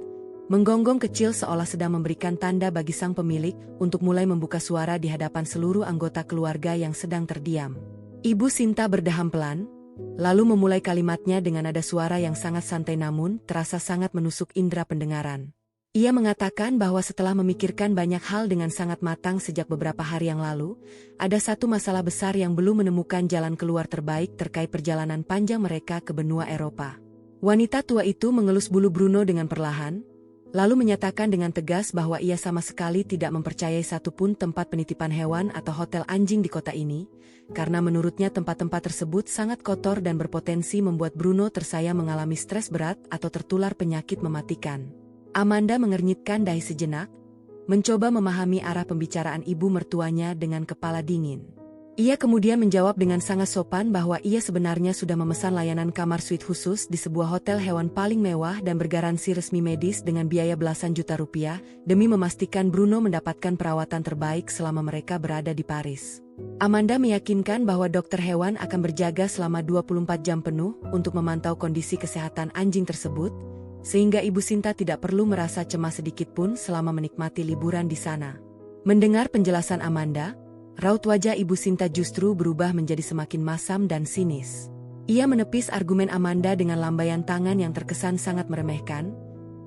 menggonggong kecil seolah sedang memberikan tanda bagi sang pemilik untuk mulai membuka suara di hadapan seluruh anggota keluarga yang sedang terdiam. Ibu Sinta berdaham pelan, lalu memulai kalimatnya dengan nada suara yang sangat santai namun terasa sangat menusuk indera pendengaran. Ia mengatakan bahwa setelah memikirkan banyak hal dengan sangat matang sejak beberapa hari yang lalu, ada satu masalah besar yang belum menemukan jalan keluar terbaik terkait perjalanan panjang mereka ke benua Eropa. Wanita tua itu mengelus bulu Bruno dengan perlahan, lalu menyatakan dengan tegas bahwa ia sama sekali tidak mempercayai satupun tempat penitipan hewan atau hotel anjing di kota ini, karena menurutnya tempat-tempat tersebut sangat kotor dan berpotensi membuat Bruno tersayang mengalami stres berat atau tertular penyakit mematikan. Amanda mengernyitkan dahi sejenak, mencoba memahami arah pembicaraan ibu mertuanya dengan kepala dingin. Ia kemudian menjawab dengan sangat sopan bahwa ia sebenarnya sudah memesan layanan kamar suite khusus di sebuah hotel hewan paling mewah dan bergaransi resmi medis dengan biaya belasan juta rupiah, demi memastikan Bruno mendapatkan perawatan terbaik selama mereka berada di Paris. Amanda meyakinkan bahwa dokter hewan akan berjaga selama 24 jam penuh untuk memantau kondisi kesehatan anjing tersebut, sehingga Ibu Sinta tidak perlu merasa cemas sedikitpun selama menikmati liburan di sana. Mendengar penjelasan Amanda, raut wajah Ibu Sinta justru berubah menjadi semakin masam dan sinis. Ia menepis argumen Amanda dengan lambaian tangan yang terkesan sangat meremehkan,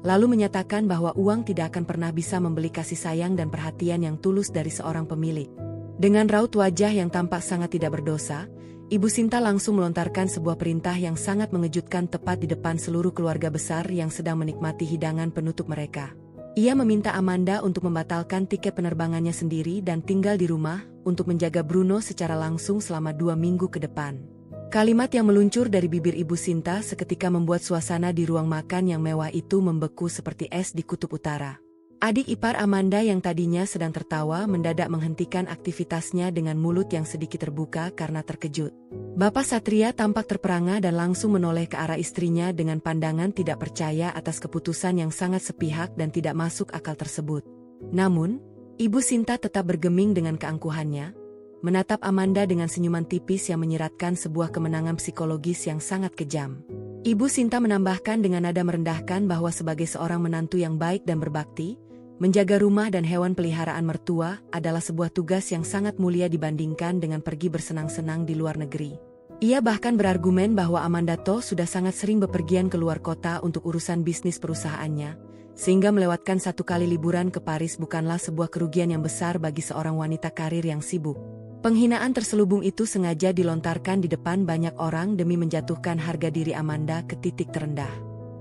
lalu menyatakan bahwa uang tidak akan pernah bisa membeli kasih sayang dan perhatian yang tulus dari seorang pemilik. Dengan raut wajah yang tampak sangat tidak berdosa, Ibu Sinta langsung melontarkan sebuah perintah yang sangat mengejutkan tepat di depan seluruh keluarga besar yang sedang menikmati hidangan penutup mereka. Ia meminta Amanda untuk membatalkan tiket penerbangannya sendiri dan tinggal di rumah untuk menjaga Bruno secara langsung selama 2 minggu ke depan. Kalimat yang meluncur dari bibir Ibu Sinta seketika membuat suasana di ruang makan yang mewah itu membeku seperti es di kutub utara. Adik ipar Amanda yang tadinya sedang tertawa mendadak menghentikan aktivitasnya dengan mulut yang sedikit terbuka karena terkejut. Bapak Satria tampak terperangah dan langsung menoleh ke arah istrinya dengan pandangan tidak percaya atas keputusan yang sangat sepihak dan tidak masuk akal tersebut. Namun, Ibu Sinta tetap bergeming dengan keangkuhannya, menatap Amanda dengan senyuman tipis yang menyiratkan sebuah kemenangan psikologis yang sangat kejam. Ibu Sinta menambahkan dengan nada merendahkan bahwa sebagai seorang menantu yang baik dan berbakti, Menjaga rumah dan hewan peliharaan mertua adalah sebuah tugas yang sangat mulia dibandingkan dengan pergi bersenang-senang di luar negeri. Ia bahkan berargumen bahwa Amanda To sudah sangat sering bepergian ke luar kota untuk urusan bisnis perusahaannya, sehingga melewatkan 1 kali liburan ke Paris bukanlah sebuah kerugian yang besar bagi seorang wanita karir yang sibuk. Penghinaan terselubung itu sengaja dilontarkan di depan banyak orang demi menjatuhkan harga diri Amanda ke titik terendah.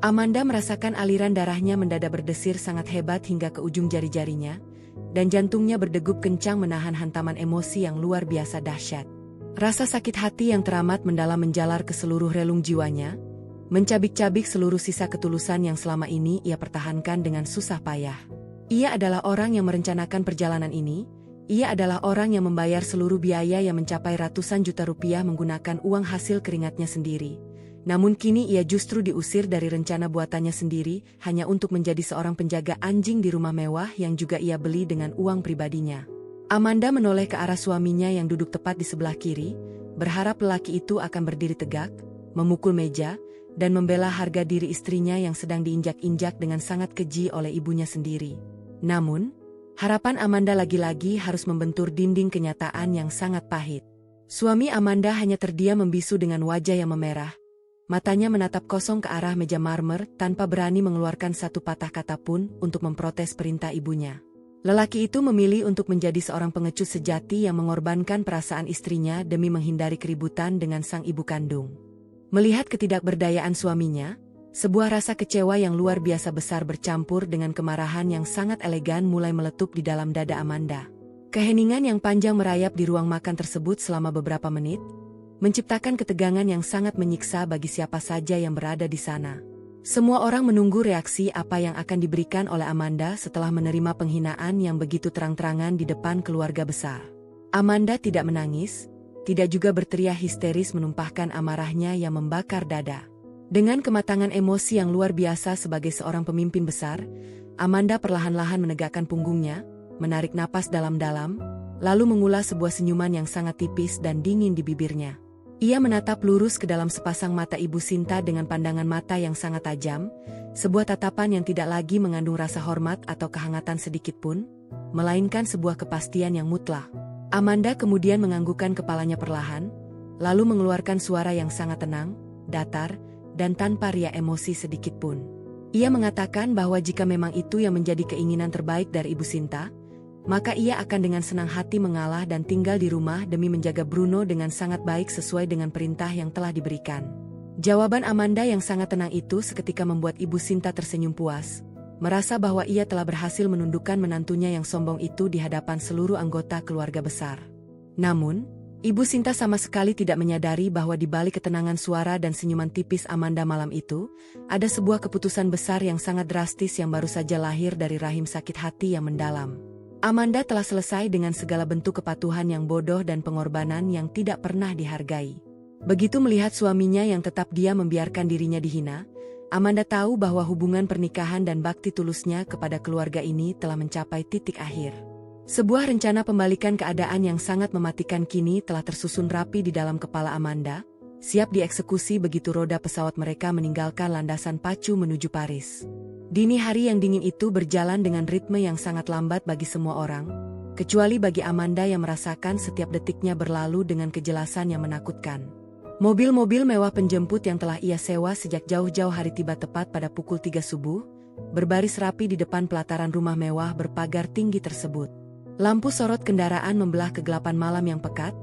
Amanda merasakan aliran darahnya mendadak berdesir sangat hebat hingga ke ujung jari-jarinya, dan jantungnya berdegup kencang menahan hantaman emosi yang luar biasa dahsyat. Rasa sakit hati yang teramat mendalam menjalar ke seluruh relung jiwanya, mencabik-cabik seluruh sisa ketulusan yang selama ini ia pertahankan dengan susah payah. Ia adalah orang yang merencanakan perjalanan ini, ia adalah orang yang membayar seluruh biaya yang mencapai ratusan juta rupiah menggunakan uang hasil keringatnya sendiri. Namun kini ia justru diusir dari rencana buatannya sendiri, hanya untuk menjadi seorang penjaga anjing di rumah mewah yang juga ia beli dengan uang pribadinya. Amanda menoleh ke arah suaminya yang duduk tepat di sebelah kiri, berharap lelaki itu akan berdiri tegak, memukul meja, dan membela harga diri istrinya yang sedang diinjak-injak dengan sangat keji oleh ibunya sendiri. Namun, harapan Amanda lagi-lagi harus membentur dinding kenyataan yang sangat pahit. Suami Amanda hanya terdiam membisu dengan wajah yang memerah. Matanya menatap kosong ke arah meja marmer tanpa berani mengeluarkan satu patah kata pun untuk memprotes perintah ibunya. Lelaki itu memilih untuk menjadi seorang pengecut sejati yang mengorbankan perasaan istrinya demi menghindari keributan dengan sang ibu kandung. Melihat ketidakberdayaan suaminya, sebuah rasa kecewa yang luar biasa besar bercampur dengan kemarahan yang sangat elegan mulai meletup di dalam dada Amanda. Keheningan yang panjang merayap di ruang makan tersebut selama beberapa menit, menciptakan ketegangan yang sangat menyiksa bagi siapa saja yang berada di sana. Semua orang menunggu reaksi apa yang akan diberikan oleh Amanda setelah menerima penghinaan yang begitu terang-terangan di depan keluarga besar. Amanda tidak menangis, tidak juga berteriak histeris menumpahkan amarahnya yang membakar dada. Dengan kematangan emosi yang luar biasa sebagai seorang pemimpin besar, Amanda perlahan-lahan menegakkan punggungnya, menarik napas dalam-dalam, lalu mengulas sebuah senyuman yang sangat tipis dan dingin di bibirnya. Ia menatap lurus ke dalam sepasang mata Ibu Sinta dengan pandangan mata yang sangat tajam, sebuah tatapan yang tidak lagi mengandung rasa hormat atau kehangatan sedikit pun, melainkan sebuah kepastian yang mutlak. Amanda kemudian menganggukkan kepalanya perlahan, lalu mengeluarkan suara yang sangat tenang, datar, dan tanpa riak emosi sedikit pun. Ia mengatakan bahwa jika memang itu yang menjadi keinginan terbaik dari Ibu Sinta, maka ia akan dengan senang hati mengalah dan tinggal di rumah demi menjaga Bruno dengan sangat baik sesuai dengan perintah yang telah diberikan. Jawaban Amanda yang sangat tenang itu seketika membuat Ibu Sinta tersenyum puas, merasa bahwa ia telah berhasil menundukkan menantunya yang sombong itu di hadapan seluruh anggota keluarga besar. Namun, Ibu Sinta sama sekali tidak menyadari bahwa di balik ketenangan suara dan senyuman tipis Amanda malam itu, ada sebuah keputusan besar yang sangat drastis yang baru saja lahir dari rahim sakit hati yang mendalam. Amanda telah selesai dengan segala bentuk kepatuhan yang bodoh dan pengorbanan yang tidak pernah dihargai. Begitu melihat suaminya yang tetap diam membiarkan dirinya dihina, Amanda tahu bahwa hubungan pernikahan dan bakti tulusnya kepada keluarga ini telah mencapai titik akhir. Sebuah rencana pembalikan keadaan yang sangat mematikan kini telah tersusun rapi di dalam kepala Amanda, siap dieksekusi begitu roda pesawat mereka meninggalkan landasan pacu menuju Paris. Dini hari yang dingin itu berjalan dengan ritme yang sangat lambat bagi semua orang, kecuali bagi Amanda yang merasakan setiap detiknya berlalu dengan kejelasan yang menakutkan. Mobil-mobil mewah penjemput yang telah ia sewa sejak jauh-jauh hari tiba tepat pada pukul 3 subuh, berbaris rapi di depan pelataran rumah mewah berpagar tinggi tersebut. Lampu sorot kendaraan membelah kegelapan malam yang pekat,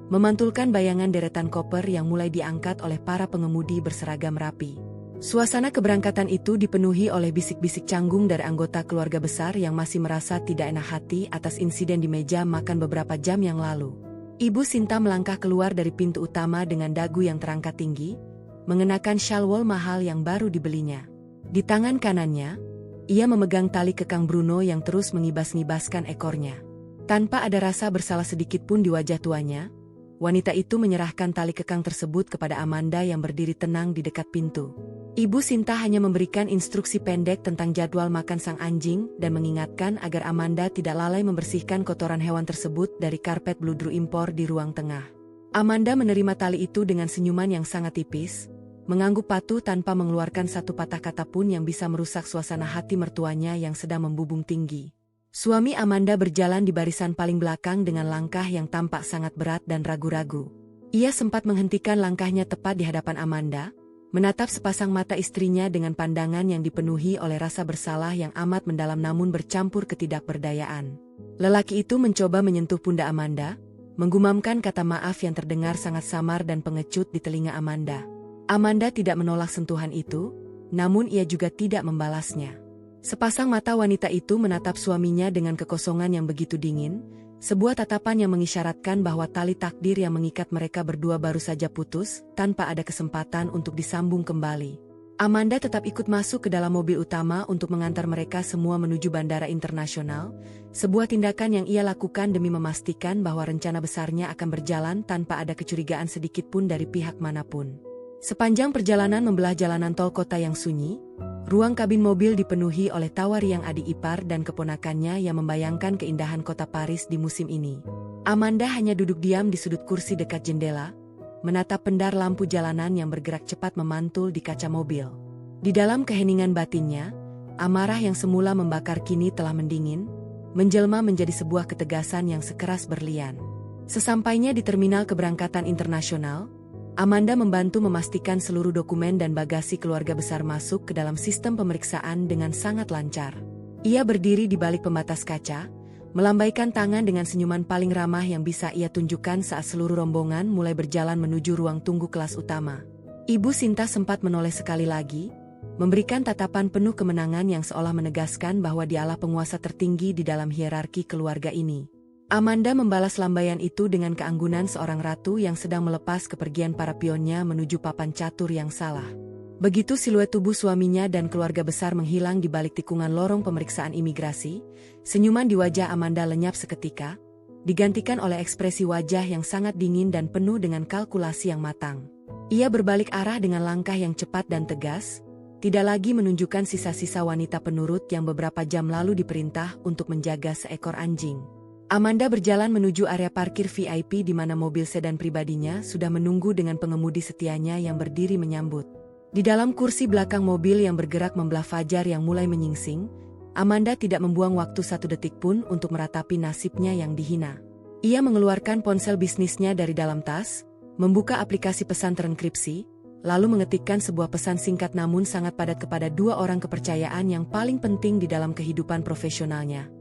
memantulkan bayangan deretan koper yang mulai diangkat oleh para pengemudi berseragam rapi. Suasana keberangkatan itu dipenuhi oleh bisik-bisik canggung dari anggota keluarga besar yang masih merasa tidak enak hati atas insiden di meja makan beberapa jam yang lalu. Ibu Sinta melangkah keluar dari pintu utama dengan dagu yang terangkat tinggi, mengenakan shawl wol mahal yang baru dibelinya. Di tangan kanannya, ia memegang tali kekang Bruno yang terus mengibas-ngibaskan ekornya. Tanpa ada rasa bersalah sedikit pun di wajah tuanya, wanita itu menyerahkan tali kekang tersebut kepada Amanda yang berdiri tenang di dekat pintu. Ibu Sinta hanya memberikan instruksi pendek tentang jadwal makan sang anjing dan mengingatkan agar Amanda tidak lalai membersihkan kotoran hewan tersebut dari karpet bludru impor di ruang tengah. Amanda menerima tali itu dengan senyuman yang sangat tipis, mengangguk patuh tanpa mengeluarkan satu patah kata pun yang bisa merusak suasana hati mertuanya yang sedang membubung tinggi. Suami Amanda berjalan di barisan paling belakang dengan langkah yang tampak sangat berat dan ragu-ragu. Ia sempat menghentikan langkahnya tepat di hadapan Amanda, menatap sepasang mata istrinya dengan pandangan yang dipenuhi oleh rasa bersalah yang amat mendalam namun bercampur ketidakberdayaan. Lelaki itu mencoba menyentuh pundak Amanda, menggumamkan kata maaf yang terdengar sangat samar dan pengecut di telinga Amanda. Amanda tidak menolak sentuhan itu, namun ia juga tidak membalasnya. Sepasang mata wanita itu menatap suaminya dengan kekosongan yang begitu dingin, sebuah tatapan yang mengisyaratkan bahwa tali takdir yang mengikat mereka berdua baru saja putus, tanpa ada kesempatan untuk disambung kembali. Amanda tetap ikut masuk ke dalam mobil utama untuk mengantar mereka semua menuju bandara internasional, sebuah tindakan yang ia lakukan demi memastikan bahwa rencana besarnya akan berjalan tanpa ada kecurigaan sedikit pun dari pihak manapun. Sepanjang perjalanan membelah jalanan tol kota yang sunyi, ruang kabin mobil dipenuhi oleh tawa riang adik ipar dan keponakannya yang membayangkan keindahan kota Paris di musim ini. Amanda hanya duduk diam di sudut kursi dekat jendela, menatap pendar lampu jalanan yang bergerak cepat memantul di kaca mobil. Di dalam keheningan batinnya, amarah yang semula membakar kini telah mendingin, menjelma menjadi sebuah ketegasan yang sekeras berlian. Sesampainya di terminal keberangkatan internasional, Amanda membantu memastikan seluruh dokumen dan bagasi keluarga besar masuk ke dalam sistem pemeriksaan dengan sangat lancar. Ia berdiri di balik pembatas kaca, melambaikan tangan dengan senyuman paling ramah yang bisa ia tunjukkan saat seluruh rombongan mulai berjalan menuju ruang tunggu kelas utama. Ibu Sinta sempat menoleh sekali lagi, memberikan tatapan penuh kemenangan yang seolah menegaskan bahwa dialah penguasa tertinggi di dalam hierarki keluarga ini. Amanda membalas lambaian itu dengan keanggunan seorang ratu yang sedang melepas kepergian para pionnya menuju papan catur yang salah. Begitu siluet tubuh suaminya dan keluarga besar menghilang di balik tikungan lorong pemeriksaan imigrasi, senyuman di wajah Amanda lenyap seketika, digantikan oleh ekspresi wajah yang sangat dingin dan penuh dengan kalkulasi yang matang. Ia berbalik arah dengan langkah yang cepat dan tegas, tidak lagi menunjukkan sisa-sisa wanita penurut yang beberapa jam lalu diperintah untuk menjaga seekor anjing. Amanda berjalan menuju area parkir VIP di mana mobil sedan pribadinya sudah menunggu dengan pengemudi setianya yang berdiri menyambut. Di dalam kursi belakang mobil yang bergerak membelah fajar yang mulai menyingsing, Amanda tidak membuang waktu satu detik pun untuk meratapi nasibnya yang dihina. Ia mengeluarkan ponsel bisnisnya dari dalam tas, membuka aplikasi pesan terenkripsi, lalu mengetikkan sebuah pesan singkat namun sangat padat kepada dua orang kepercayaan yang paling penting di dalam kehidupan profesionalnya.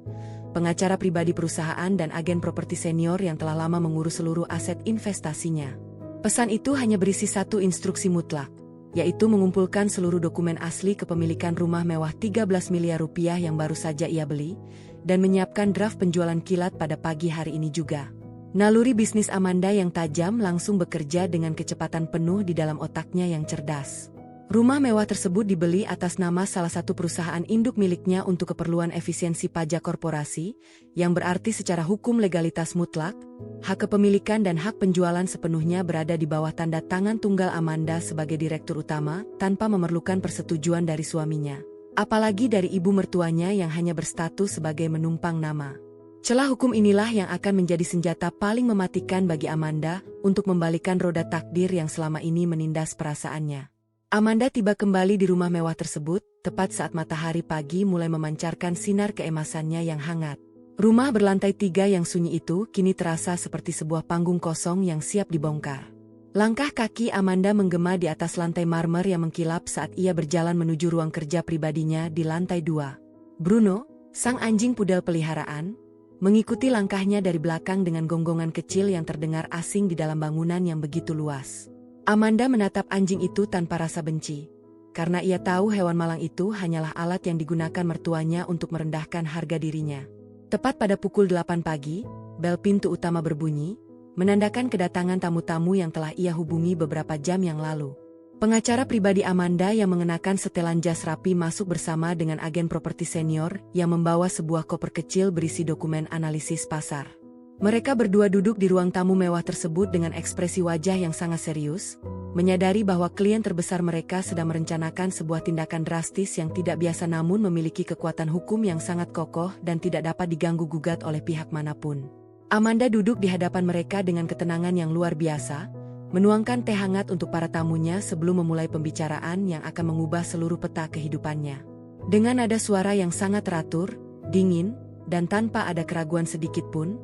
Pengacara pribadi perusahaan dan agen properti senior yang telah lama mengurus seluruh aset investasinya. Pesan itu hanya berisi satu instruksi mutlak, yaitu mengumpulkan seluruh dokumen asli kepemilikan rumah mewah 13 miliar rupiah yang baru saja ia beli, dan menyiapkan draft penjualan kilat pada pagi hari ini juga. Naluri bisnis Amanda yang tajam langsung bekerja dengan kecepatan penuh di dalam otaknya yang cerdas. Rumah mewah tersebut dibeli atas nama salah satu perusahaan induk miliknya untuk keperluan efisiensi pajak korporasi, yang berarti secara hukum legalitas mutlak, hak kepemilikan dan hak penjualan sepenuhnya berada di bawah tanda tangan tunggal Amanda sebagai direktur utama, tanpa memerlukan persetujuan dari suaminya. Apalagi dari ibu mertuanya yang hanya berstatus sebagai menumpang nama. Celah hukum inilah yang akan menjadi senjata paling mematikan bagi Amanda untuk membalikan roda takdir yang selama ini menindas perasaannya. Amanda tiba kembali di rumah mewah tersebut, tepat saat matahari pagi mulai memancarkan sinar keemasannya yang hangat. Rumah berlantai 3 yang sunyi itu kini terasa seperti sebuah panggung kosong yang siap dibongkar. Langkah kaki Amanda menggema di atas lantai marmer yang mengkilap saat ia berjalan menuju ruang kerja pribadinya di lantai 2. Bruno, sang anjing pudel peliharaan, mengikuti langkahnya dari belakang dengan gonggongan kecil yang terdengar asing di dalam bangunan yang begitu luas. Amanda menatap anjing itu tanpa rasa benci, karena ia tahu hewan malang itu hanyalah alat yang digunakan mertuanya untuk merendahkan harga dirinya. Tepat pada pukul 8 pagi, bel pintu utama berbunyi, menandakan kedatangan tamu-tamu yang telah ia hubungi beberapa jam yang lalu. Pengacara pribadi Amanda yang mengenakan setelan jas rapi masuk bersama dengan agen properti senior yang membawa sebuah koper kecil berisi dokumen analisis pasar. Mereka berdua duduk di ruang tamu mewah tersebut dengan ekspresi wajah yang sangat serius, menyadari bahwa klien terbesar mereka sedang merencanakan sebuah tindakan drastis yang tidak biasa namun memiliki kekuatan hukum yang sangat kokoh dan tidak dapat diganggu-gugat oleh pihak manapun. Amanda duduk di hadapan mereka dengan ketenangan yang luar biasa, menuangkan teh hangat untuk para tamunya sebelum memulai pembicaraan yang akan mengubah seluruh peta kehidupannya. Dengan nada suara yang sangat teratur, dingin, dan tanpa ada keraguan sedikit pun,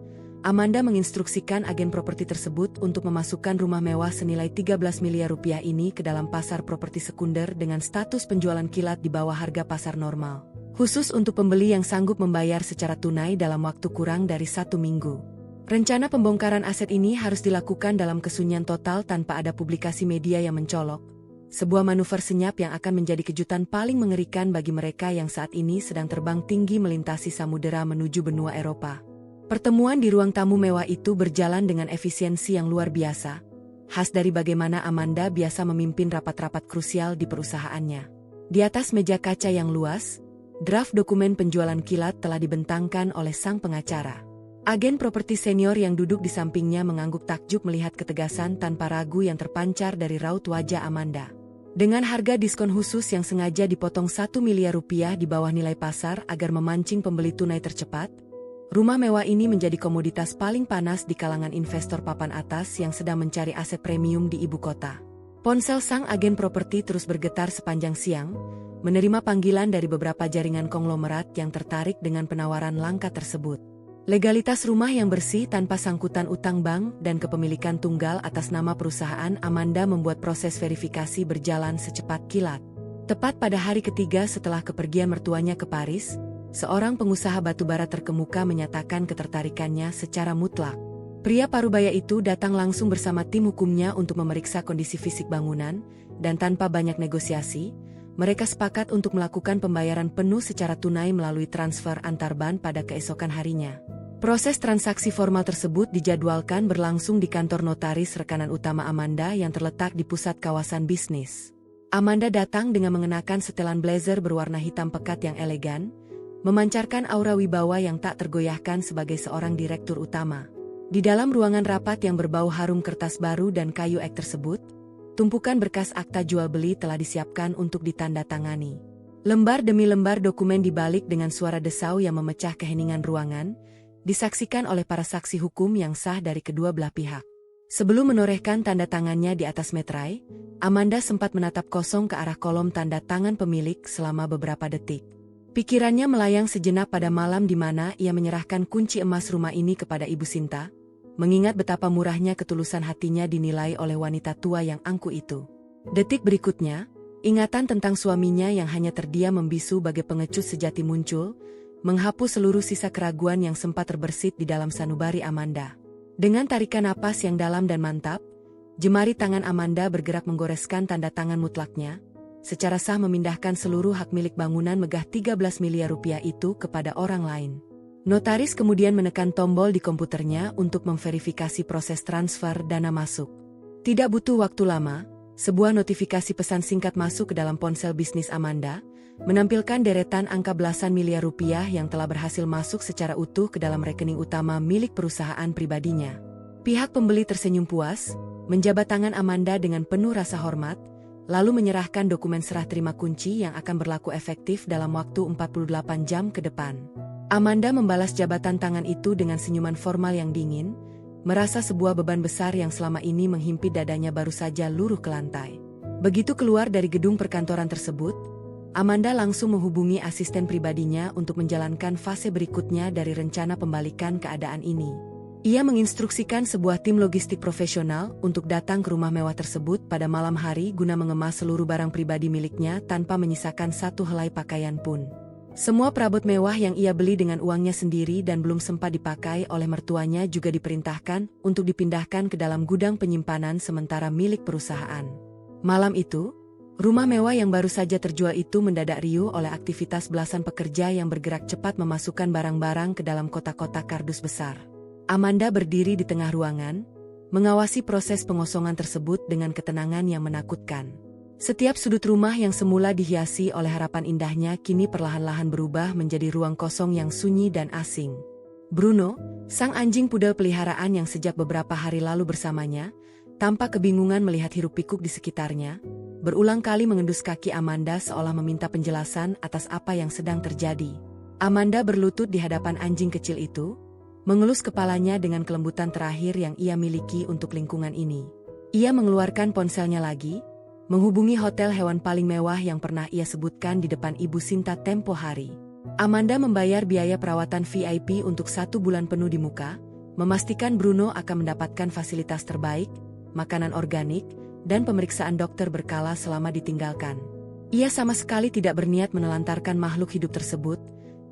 Amanda menginstruksikan agen properti tersebut untuk memasukkan rumah mewah senilai 13 miliar rupiah ini ke dalam pasar properti sekunder dengan status penjualan kilat di bawah harga pasar normal. Khusus untuk pembeli yang sanggup membayar secara tunai dalam waktu kurang dari 1 minggu. Rencana pembongkaran aset ini harus dilakukan dalam kesunyian total tanpa ada publikasi media yang mencolok. Sebuah manuver senyap yang akan menjadi kejutan paling mengerikan bagi mereka yang saat ini sedang terbang tinggi melintasi samudera menuju benua Eropa. Pertemuan di ruang tamu mewah itu berjalan dengan efisiensi yang luar biasa, khas dari bagaimana Amanda biasa memimpin rapat-rapat krusial di perusahaannya. Di atas meja kaca yang luas, draft dokumen penjualan kilat telah dibentangkan oleh sang pengacara. Agen properti senior yang duduk di sampingnya mengangguk takjub melihat ketegasan tanpa ragu yang terpancar dari raut wajah Amanda. Dengan harga diskon khusus yang sengaja dipotong 1 miliar rupiah di bawah nilai pasar agar memancing pembeli tunai tercepat, rumah mewah ini menjadi komoditas paling panas di kalangan investor papan atas yang sedang mencari aset premium di ibu kota. Ponsel sang agen properti terus bergetar sepanjang siang, menerima panggilan dari beberapa jaringan konglomerat yang tertarik dengan penawaran langka tersebut. Legalitas rumah yang bersih tanpa sangkutan utang bank dan kepemilikan tunggal atas nama perusahaan Amanda membuat proses verifikasi berjalan secepat kilat. Tepat pada hari ketiga setelah kepergian mertuanya ke Paris, seorang pengusaha batubara terkemuka menyatakan ketertarikannya secara mutlak. Pria parubaya itu datang langsung bersama tim hukumnya untuk memeriksa kondisi fisik bangunan, dan tanpa banyak negosiasi, mereka sepakat untuk melakukan pembayaran penuh secara tunai melalui transfer antar bank pada keesokan harinya. Proses transaksi formal tersebut dijadwalkan berlangsung di kantor notaris rekanan utama Amanda yang terletak di pusat kawasan bisnis. Amanda datang dengan mengenakan setelan blazer berwarna hitam pekat yang elegan, memancarkan aura wibawa yang tak tergoyahkan sebagai seorang direktur utama. Di dalam ruangan rapat yang berbau harum kertas baru dan kayu ek tersebut, tumpukan berkas akta jual beli telah disiapkan untuk ditandatangani. Lembar demi lembar dokumen dibalik dengan suara desau yang memecah keheningan ruangan, disaksikan oleh para saksi hukum yang sah dari kedua belah pihak. Sebelum menorehkan tanda tangannya di atas meterai, Amanda sempat menatap kosong ke arah kolom tanda tangan pemilik selama beberapa detik. Pikirannya melayang sejenak pada malam di mana ia menyerahkan kunci emas rumah ini kepada Ibu Sinta, mengingat betapa murahnya ketulusan hatinya dinilai oleh wanita tua yang angkuh itu. Detik berikutnya, ingatan tentang suaminya yang hanya terdiam membisu bagai pengecut sejati muncul, menghapus seluruh sisa keraguan yang sempat terbersit di dalam sanubari Amanda. Dengan tarikan napas yang dalam dan mantap, jemari tangan Amanda bergerak menggoreskan tanda tangan mutlaknya, secara sah memindahkan seluruh hak milik bangunan megah 13 miliar rupiah itu kepada orang lain. Notaris kemudian menekan tombol di komputernya untuk memverifikasi proses transfer dana masuk. Tidak butuh waktu lama, sebuah notifikasi pesan singkat masuk ke dalam ponsel bisnis Amanda, menampilkan deretan angka belasan miliar rupiah yang telah berhasil masuk secara utuh ke dalam rekening utama milik perusahaan pribadinya. Pihak pembeli tersenyum puas, menjabat tangan Amanda dengan penuh rasa hormat, lalu menyerahkan dokumen serah terima kunci yang akan berlaku efektif dalam waktu 48 jam ke depan. Amanda membalas jabatan tangan itu dengan senyuman formal yang dingin, merasa sebuah beban besar yang selama ini menghimpit dadanya baru saja luruh ke lantai. Begitu keluar dari gedung perkantoran tersebut, Amanda langsung menghubungi asisten pribadinya untuk menjalankan fase berikutnya dari rencana pembalikan keadaan ini. Ia menginstruksikan sebuah tim logistik profesional untuk datang ke rumah mewah tersebut pada malam hari guna mengemas seluruh barang pribadi miliknya tanpa menyisakan satu helai pakaian pun. Semua perabot mewah yang ia beli dengan uangnya sendiri dan belum sempat dipakai oleh mertuanya juga diperintahkan untuk dipindahkan ke dalam gudang penyimpanan sementara milik perusahaan. Malam itu, rumah mewah yang baru saja terjual itu mendadak riuh oleh aktivitas belasan pekerja yang bergerak cepat memasukkan barang-barang ke dalam kotak-kotak kardus besar. Amanda berdiri di tengah ruangan, mengawasi proses pengosongan tersebut dengan ketenangan yang menakutkan. Setiap sudut rumah yang semula dihiasi oleh harapan indahnya kini perlahan-lahan berubah menjadi ruang kosong yang sunyi dan asing. Bruno, sang anjing pudel peliharaan yang sejak beberapa hari lalu bersamanya, tampak kebingungan melihat hiruk-pikuk di sekitarnya, berulang kali mengendus kaki Amanda seolah meminta penjelasan atas apa yang sedang terjadi. Amanda berlutut di hadapan anjing kecil itu, mengelus kepalanya dengan kelembutan terakhir yang ia miliki untuk lingkungan ini. Ia mengeluarkan ponselnya lagi, menghubungi hotel hewan paling mewah yang pernah ia sebutkan di depan Ibu Sinta tempo hari. Amanda membayar biaya perawatan VIP untuk 1 bulan penuh di muka, memastikan Bruno akan mendapatkan fasilitas terbaik, makanan organik, dan pemeriksaan dokter berkala selama ditinggalkan. Ia sama sekali tidak berniat menelantarkan makhluk hidup tersebut,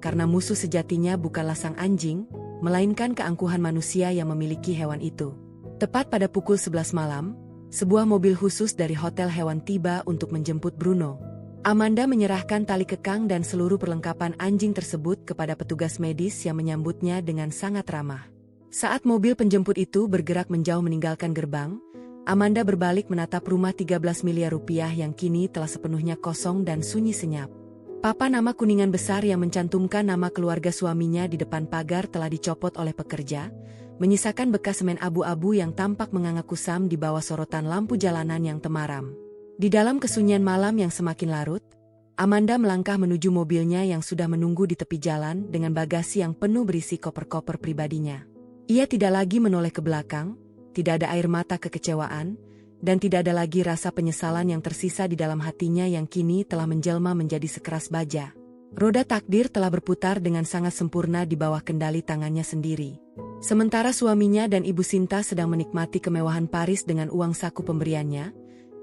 karena musuh sejatinya bukanlah sang anjing, melainkan keangkuhan manusia yang memiliki hewan itu. Tepat pada pukul 11 malam, sebuah mobil khusus dari hotel hewan tiba untuk menjemput Bruno. Amanda menyerahkan tali kekang dan seluruh perlengkapan anjing tersebut kepada petugas medis yang menyambutnya dengan sangat ramah. Saat mobil penjemput itu bergerak menjauh meninggalkan gerbang, Amanda berbalik menatap rumah 13 miliar rupiah yang kini telah sepenuhnya kosong dan sunyi senyap. Papan nama kuningan besar yang mencantumkan nama keluarga suaminya di depan pagar telah dicopot oleh pekerja, menyisakan bekas semen abu-abu yang tampak menganga kusam di bawah sorotan lampu jalanan yang temaram. Di dalam kesunyian malam yang semakin larut, Amanda melangkah menuju mobilnya yang sudah menunggu di tepi jalan dengan bagasi yang penuh berisi koper-koper pribadinya. Ia tidak lagi menoleh ke belakang, tidak ada air mata kekecewaan, dan tidak ada lagi rasa penyesalan yang tersisa di dalam hatinya yang kini telah menjelma menjadi sekeras baja. Roda takdir telah berputar dengan sangat sempurna di bawah kendali tangannya sendiri. Sementara suaminya dan Ibu Sinta sedang menikmati kemewahan Paris dengan uang saku pemberiannya,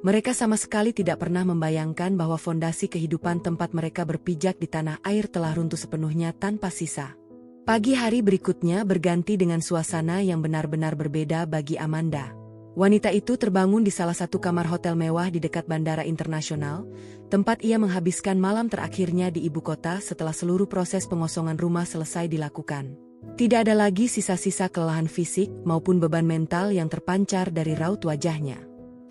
mereka sama sekali tidak pernah membayangkan bahwa fondasi kehidupan tempat mereka berpijak di tanah air telah runtuh sepenuhnya tanpa sisa. Pagi hari berikutnya berganti dengan suasana yang benar-benar berbeda bagi Amanda. Wanita itu terbangun di salah satu kamar hotel mewah di dekat Bandara Internasional, tempat ia menghabiskan malam terakhirnya di ibu kota setelah seluruh proses pengosongan rumah selesai dilakukan. Tidak ada lagi sisa-sisa kelelahan fisik maupun beban mental yang terpancar dari raut wajahnya.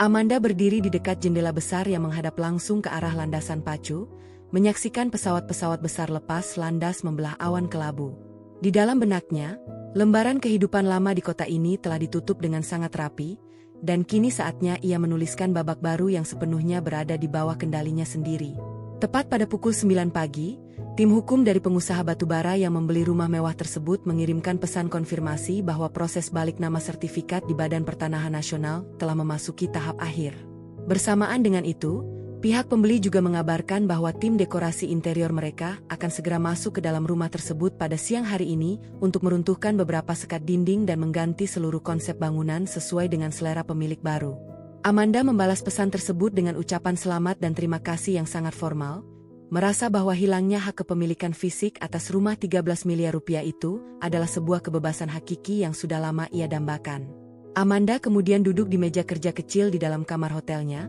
Amanda berdiri di dekat jendela besar yang menghadap langsung ke arah landasan pacu, menyaksikan pesawat-pesawat besar lepas landas membelah awan kelabu. Di dalam benaknya, lembaran kehidupan lama di kota ini telah ditutup dengan sangat rapi, dan kini saatnya ia menuliskan babak baru yang sepenuhnya berada di bawah kendalinya sendiri. Tepat pada pukul 9 pagi, tim hukum dari pengusaha batubara yang membeli rumah mewah tersebut mengirimkan pesan konfirmasi bahwa proses balik nama sertifikat di Badan Pertanahan Nasional telah memasuki tahap akhir. Bersamaan dengan itu, pihak pembeli juga mengabarkan bahwa tim dekorasi interior mereka akan segera masuk ke dalam rumah tersebut pada siang hari ini untuk meruntuhkan beberapa sekat dinding dan mengganti seluruh konsep bangunan sesuai dengan selera pemilik baru. Amanda membalas pesan tersebut dengan ucapan selamat dan terima kasih yang sangat formal, merasa bahwa hilangnya hak kepemilikan fisik atas rumah 13 miliar rupiah itu adalah sebuah kebebasan hakiki yang sudah lama ia dambakan. Amanda kemudian duduk di meja kerja kecil di dalam kamar hotelnya,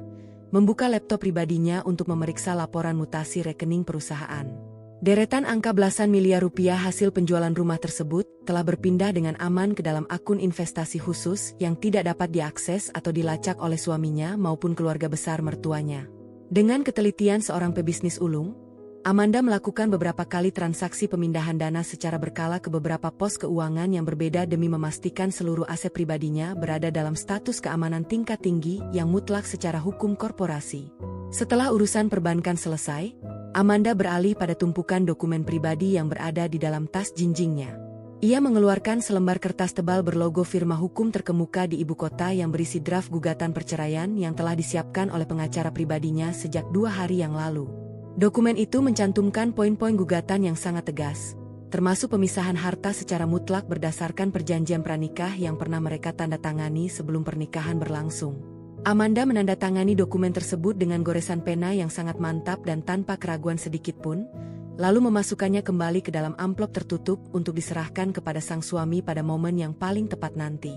membuka laptop pribadinya untuk memeriksa laporan mutasi rekening perusahaan. Deretan angka belasan miliar rupiah hasil penjualan rumah tersebut telah berpindah dengan aman ke dalam akun investasi khusus yang tidak dapat diakses atau dilacak oleh suaminya maupun keluarga besar mertuanya. Dengan ketelitian seorang pebisnis ulung, Amanda melakukan beberapa kali transaksi pemindahan dana secara berkala ke beberapa pos keuangan yang berbeda demi memastikan seluruh aset pribadinya berada dalam status keamanan tingkat tinggi yang mutlak secara hukum korporasi. Setelah urusan perbankan selesai, Amanda beralih pada tumpukan dokumen pribadi yang berada di dalam tas jinjingnya. Ia mengeluarkan selembar kertas tebal berlogo firma hukum terkemuka di ibu kota yang berisi draft gugatan perceraian yang telah disiapkan oleh pengacara pribadinya sejak 2 hari yang lalu. Dokumen itu mencantumkan poin-poin gugatan yang sangat tegas, termasuk pemisahan harta secara mutlak berdasarkan perjanjian pranikah yang pernah mereka tanda tangani sebelum pernikahan berlangsung. Amanda menandatangani dokumen tersebut dengan goresan pena yang sangat mantap dan tanpa keraguan sedikit pun, lalu memasukkannya kembali ke dalam amplop tertutup untuk diserahkan kepada sang suami pada momen yang paling tepat nanti.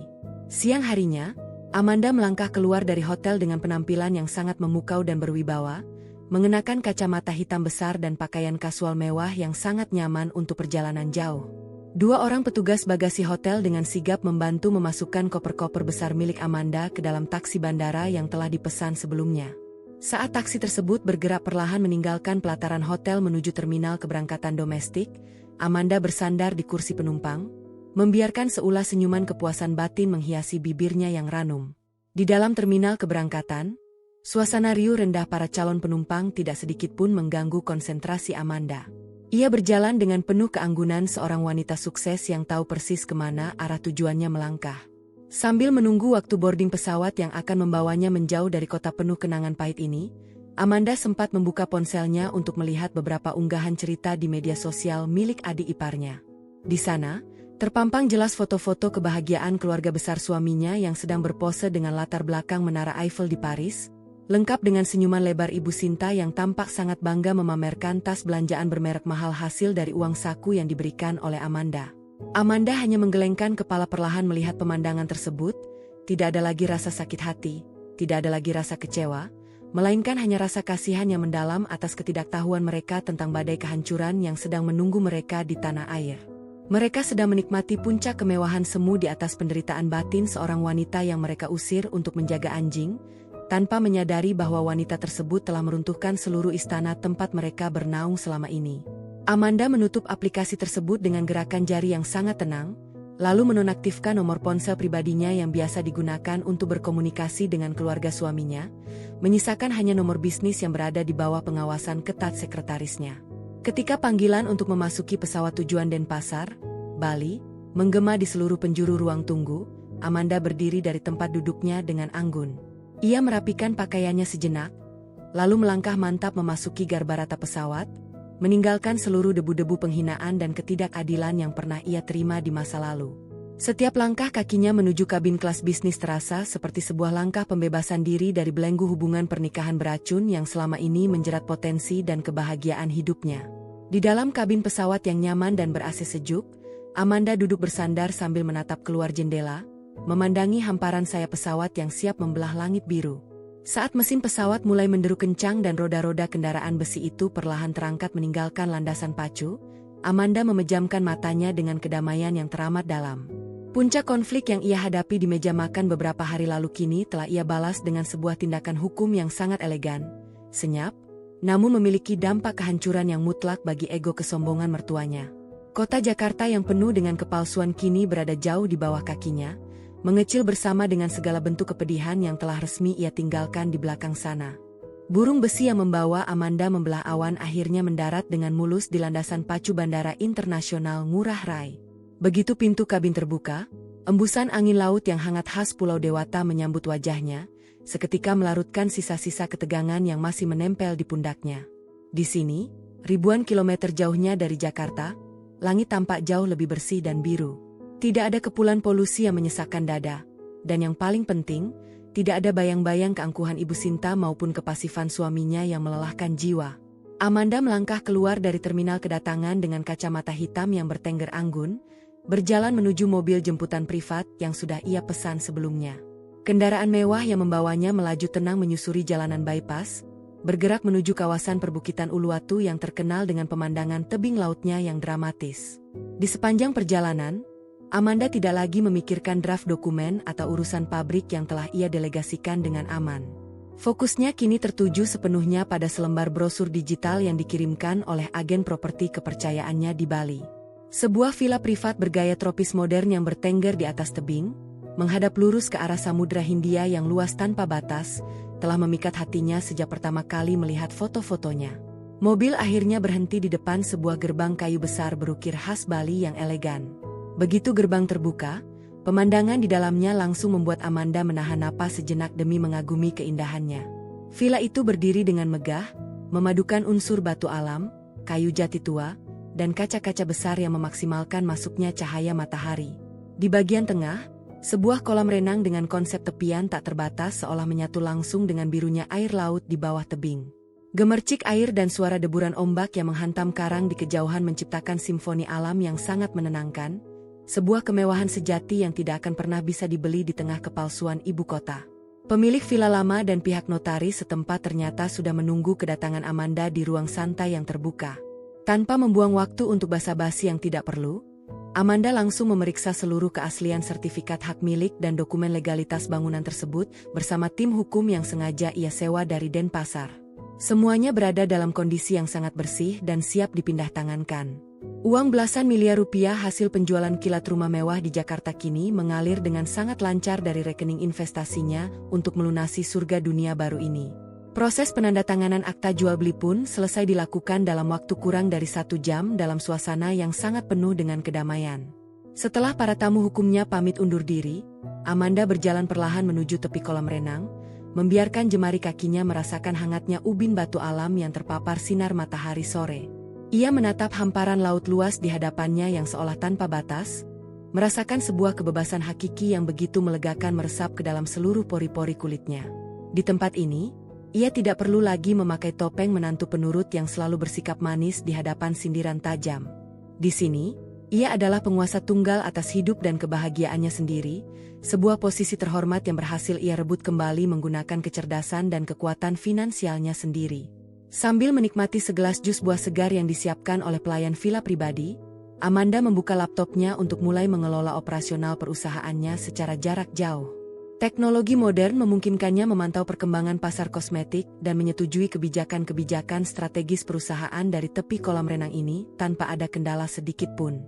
Siang harinya, Amanda melangkah keluar dari hotel dengan penampilan yang sangat memukau dan berwibawa, mengenakan kacamata hitam besar dan pakaian kasual mewah yang sangat nyaman untuk perjalanan jauh. 2 orang petugas bagasi hotel dengan sigap membantu memasukkan koper-koper besar milik Amanda ke dalam taksi bandara yang telah dipesan sebelumnya. Saat taksi tersebut bergerak perlahan meninggalkan pelataran hotel menuju terminal keberangkatan domestik, Amanda bersandar di kursi penumpang, membiarkan seulas senyuman kepuasan batin menghiasi bibirnya yang ranum. Di dalam terminal keberangkatan, suasana riuh rendah para calon penumpang tidak sedikit pun mengganggu konsentrasi Amanda. Ia berjalan dengan penuh keanggunan seorang wanita sukses yang tahu persis kemana arah tujuannya melangkah. Sambil menunggu waktu boarding pesawat yang akan membawanya menjauh dari kota penuh kenangan pahit ini, Amanda sempat membuka ponselnya untuk melihat beberapa unggahan cerita di media sosial milik adik iparnya. Di sana, terpampang jelas foto-foto kebahagiaan keluarga besar suaminya yang sedang berpose dengan latar belakang Menara Eiffel di Paris, lengkap dengan senyuman lebar Ibu Sinta yang tampak sangat bangga memamerkan tas belanjaan bermerek mahal hasil dari uang saku yang diberikan oleh Amanda. Amanda hanya menggelengkan kepala perlahan melihat pemandangan tersebut, tidak ada lagi rasa sakit hati, tidak ada lagi rasa kecewa, melainkan hanya rasa kasihan yang mendalam atas ketidaktahuan mereka tentang badai kehancuran yang sedang menunggu mereka di tanah air. Mereka sedang menikmati puncak kemewahan semu di atas penderitaan batin seorang wanita yang mereka usir untuk menjaga anjing, tanpa menyadari bahwa wanita tersebut telah meruntuhkan seluruh istana tempat mereka bernaung selama ini. Amanda menutup aplikasi tersebut dengan gerakan jari yang sangat tenang, lalu menonaktifkan nomor ponsel pribadinya yang biasa digunakan untuk berkomunikasi dengan keluarga suaminya, menyisakan hanya nomor bisnis yang berada di bawah pengawasan ketat sekretarisnya. Ketika panggilan untuk memasuki pesawat tujuan Denpasar, Bali, menggema di seluruh penjuru ruang tunggu, Amanda berdiri dari tempat duduknya dengan anggun. Ia merapikan pakaiannya sejenak, lalu melangkah mantap memasuki garbarata pesawat, meninggalkan seluruh debu-debu penghinaan dan ketidakadilan yang pernah ia terima di masa lalu. Setiap langkah kakinya menuju kabin kelas bisnis terasa seperti sebuah langkah pembebasan diri dari belenggu hubungan pernikahan beracun yang selama ini menjerat potensi dan kebahagiaan hidupnya. Di dalam kabin pesawat yang nyaman dan ber-AC sejuk, Amanda duduk bersandar sambil menatap keluar jendela, memandangi hamparan sayap pesawat yang siap membelah langit biru. Saat mesin pesawat mulai menderu kencang dan roda-roda kendaraan besi itu perlahan terangkat meninggalkan landasan pacu, Amanda memejamkan matanya dengan kedamaian yang teramat dalam. Puncak konflik yang ia hadapi di meja makan beberapa hari lalu kini telah ia balas dengan sebuah tindakan hukum yang sangat elegan, senyap, namun memiliki dampak kehancuran yang mutlak bagi ego kesombongan mertuanya. Kota Jakarta yang penuh dengan kepalsuan kini berada jauh di bawah kakinya, mengecil bersama dengan segala bentuk kepedihan yang telah resmi ia tinggalkan di belakang sana. Burung besi yang membawa Amanda membelah awan akhirnya mendarat dengan mulus di landasan pacu Bandara Internasional Ngurah Rai. Begitu pintu kabin terbuka, embusan angin laut yang hangat khas Pulau Dewata menyambut wajahnya, seketika melarutkan sisa-sisa ketegangan yang masih menempel di pundaknya. Di sini, ribuan kilometer jauhnya dari Jakarta, langit tampak jauh lebih bersih dan biru. Tidak ada kepulan polusi yang menyesakkan dada. Dan yang paling penting, tidak ada bayang-bayang keangkuhan Ibu Sinta maupun kepasifan suaminya yang melelahkan jiwa. Amanda melangkah keluar dari terminal kedatangan dengan kacamata hitam yang bertengger anggun, berjalan menuju mobil jemputan privat yang sudah ia pesan sebelumnya. Kendaraan mewah yang membawanya melaju tenang menyusuri jalanan bypass, bergerak menuju kawasan perbukitan Uluwatu yang terkenal dengan pemandangan tebing lautnya yang dramatis. Di sepanjang perjalanan, Amanda tidak lagi memikirkan draft dokumen atau urusan pabrik yang telah ia delegasikan dengan aman. Fokusnya kini tertuju sepenuhnya pada selembar brosur digital yang dikirimkan oleh agen properti kepercayaannya di Bali. Sebuah villa privat bergaya tropis modern yang bertengger di atas tebing, menghadap lurus ke arah Samudra Hindia yang luas tanpa batas, telah memikat hatinya sejak pertama kali melihat foto-fotonya. Mobil akhirnya berhenti di depan sebuah gerbang kayu besar berukir khas Bali yang elegan. Begitu gerbang terbuka, pemandangan di dalamnya langsung membuat Amanda menahan napas sejenak demi mengagumi keindahannya. Villa itu berdiri dengan megah, memadukan unsur batu alam, kayu jati tua, dan kaca-kaca besar yang memaksimalkan masuknya cahaya matahari. Di bagian tengah, sebuah kolam renang dengan konsep tepian tak terbatas seolah menyatu langsung dengan birunya air laut di bawah tebing. Gemercik air dan suara deburan ombak yang menghantam karang di kejauhan menciptakan simfoni alam yang sangat menenangkan, sebuah kemewahan sejati yang tidak akan pernah bisa dibeli di tengah kepalsuan ibu kota. Pemilik villa lama dan pihak notaris setempat ternyata sudah menunggu kedatangan Amanda di ruang santai yang terbuka. Tanpa membuang waktu untuk basa-basi yang tidak perlu, Amanda langsung memeriksa seluruh keaslian sertifikat hak milik dan dokumen legalitas bangunan tersebut bersama tim hukum yang sengaja ia sewa dari Denpasar. Semuanya berada dalam kondisi yang sangat bersih dan siap dipindah tangankan. Uang belasan miliar rupiah hasil penjualan kilat rumah mewah di Jakarta kini mengalir dengan sangat lancar dari rekening investasinya untuk melunasi surga dunia baru ini. Proses penandatanganan akta jual beli pun selesai dilakukan dalam waktu kurang dari 1 jam dalam suasana yang sangat penuh dengan kedamaian. Setelah para tamu hukumnya pamit undur diri, Amanda berjalan perlahan menuju tepi kolam renang, membiarkan jemari kakinya merasakan hangatnya ubin batu alam yang terpapar sinar matahari sore. Ia menatap hamparan laut luas di hadapannya yang seolah tanpa batas, merasakan sebuah kebebasan hakiki yang begitu melegakan meresap ke dalam seluruh pori-pori kulitnya. Di tempat ini, ia tidak perlu lagi memakai topeng menantu penurut yang selalu bersikap manis di hadapan sindiran tajam. Di sini, ia adalah penguasa tunggal atas hidup dan kebahagiaannya sendiri, sebuah posisi terhormat yang berhasil ia rebut kembali menggunakan kecerdasan dan kekuatan finansialnya sendiri. Sambil menikmati segelas jus buah segar yang disiapkan oleh pelayan villa pribadi, Amanda membuka laptopnya untuk mulai mengelola operasional perusahaannya secara jarak jauh. Teknologi modern memungkinkannya memantau perkembangan pasar kosmetik dan menyetujui kebijakan-kebijakan strategis perusahaan dari tepi kolam renang ini tanpa ada kendala sedikit pun.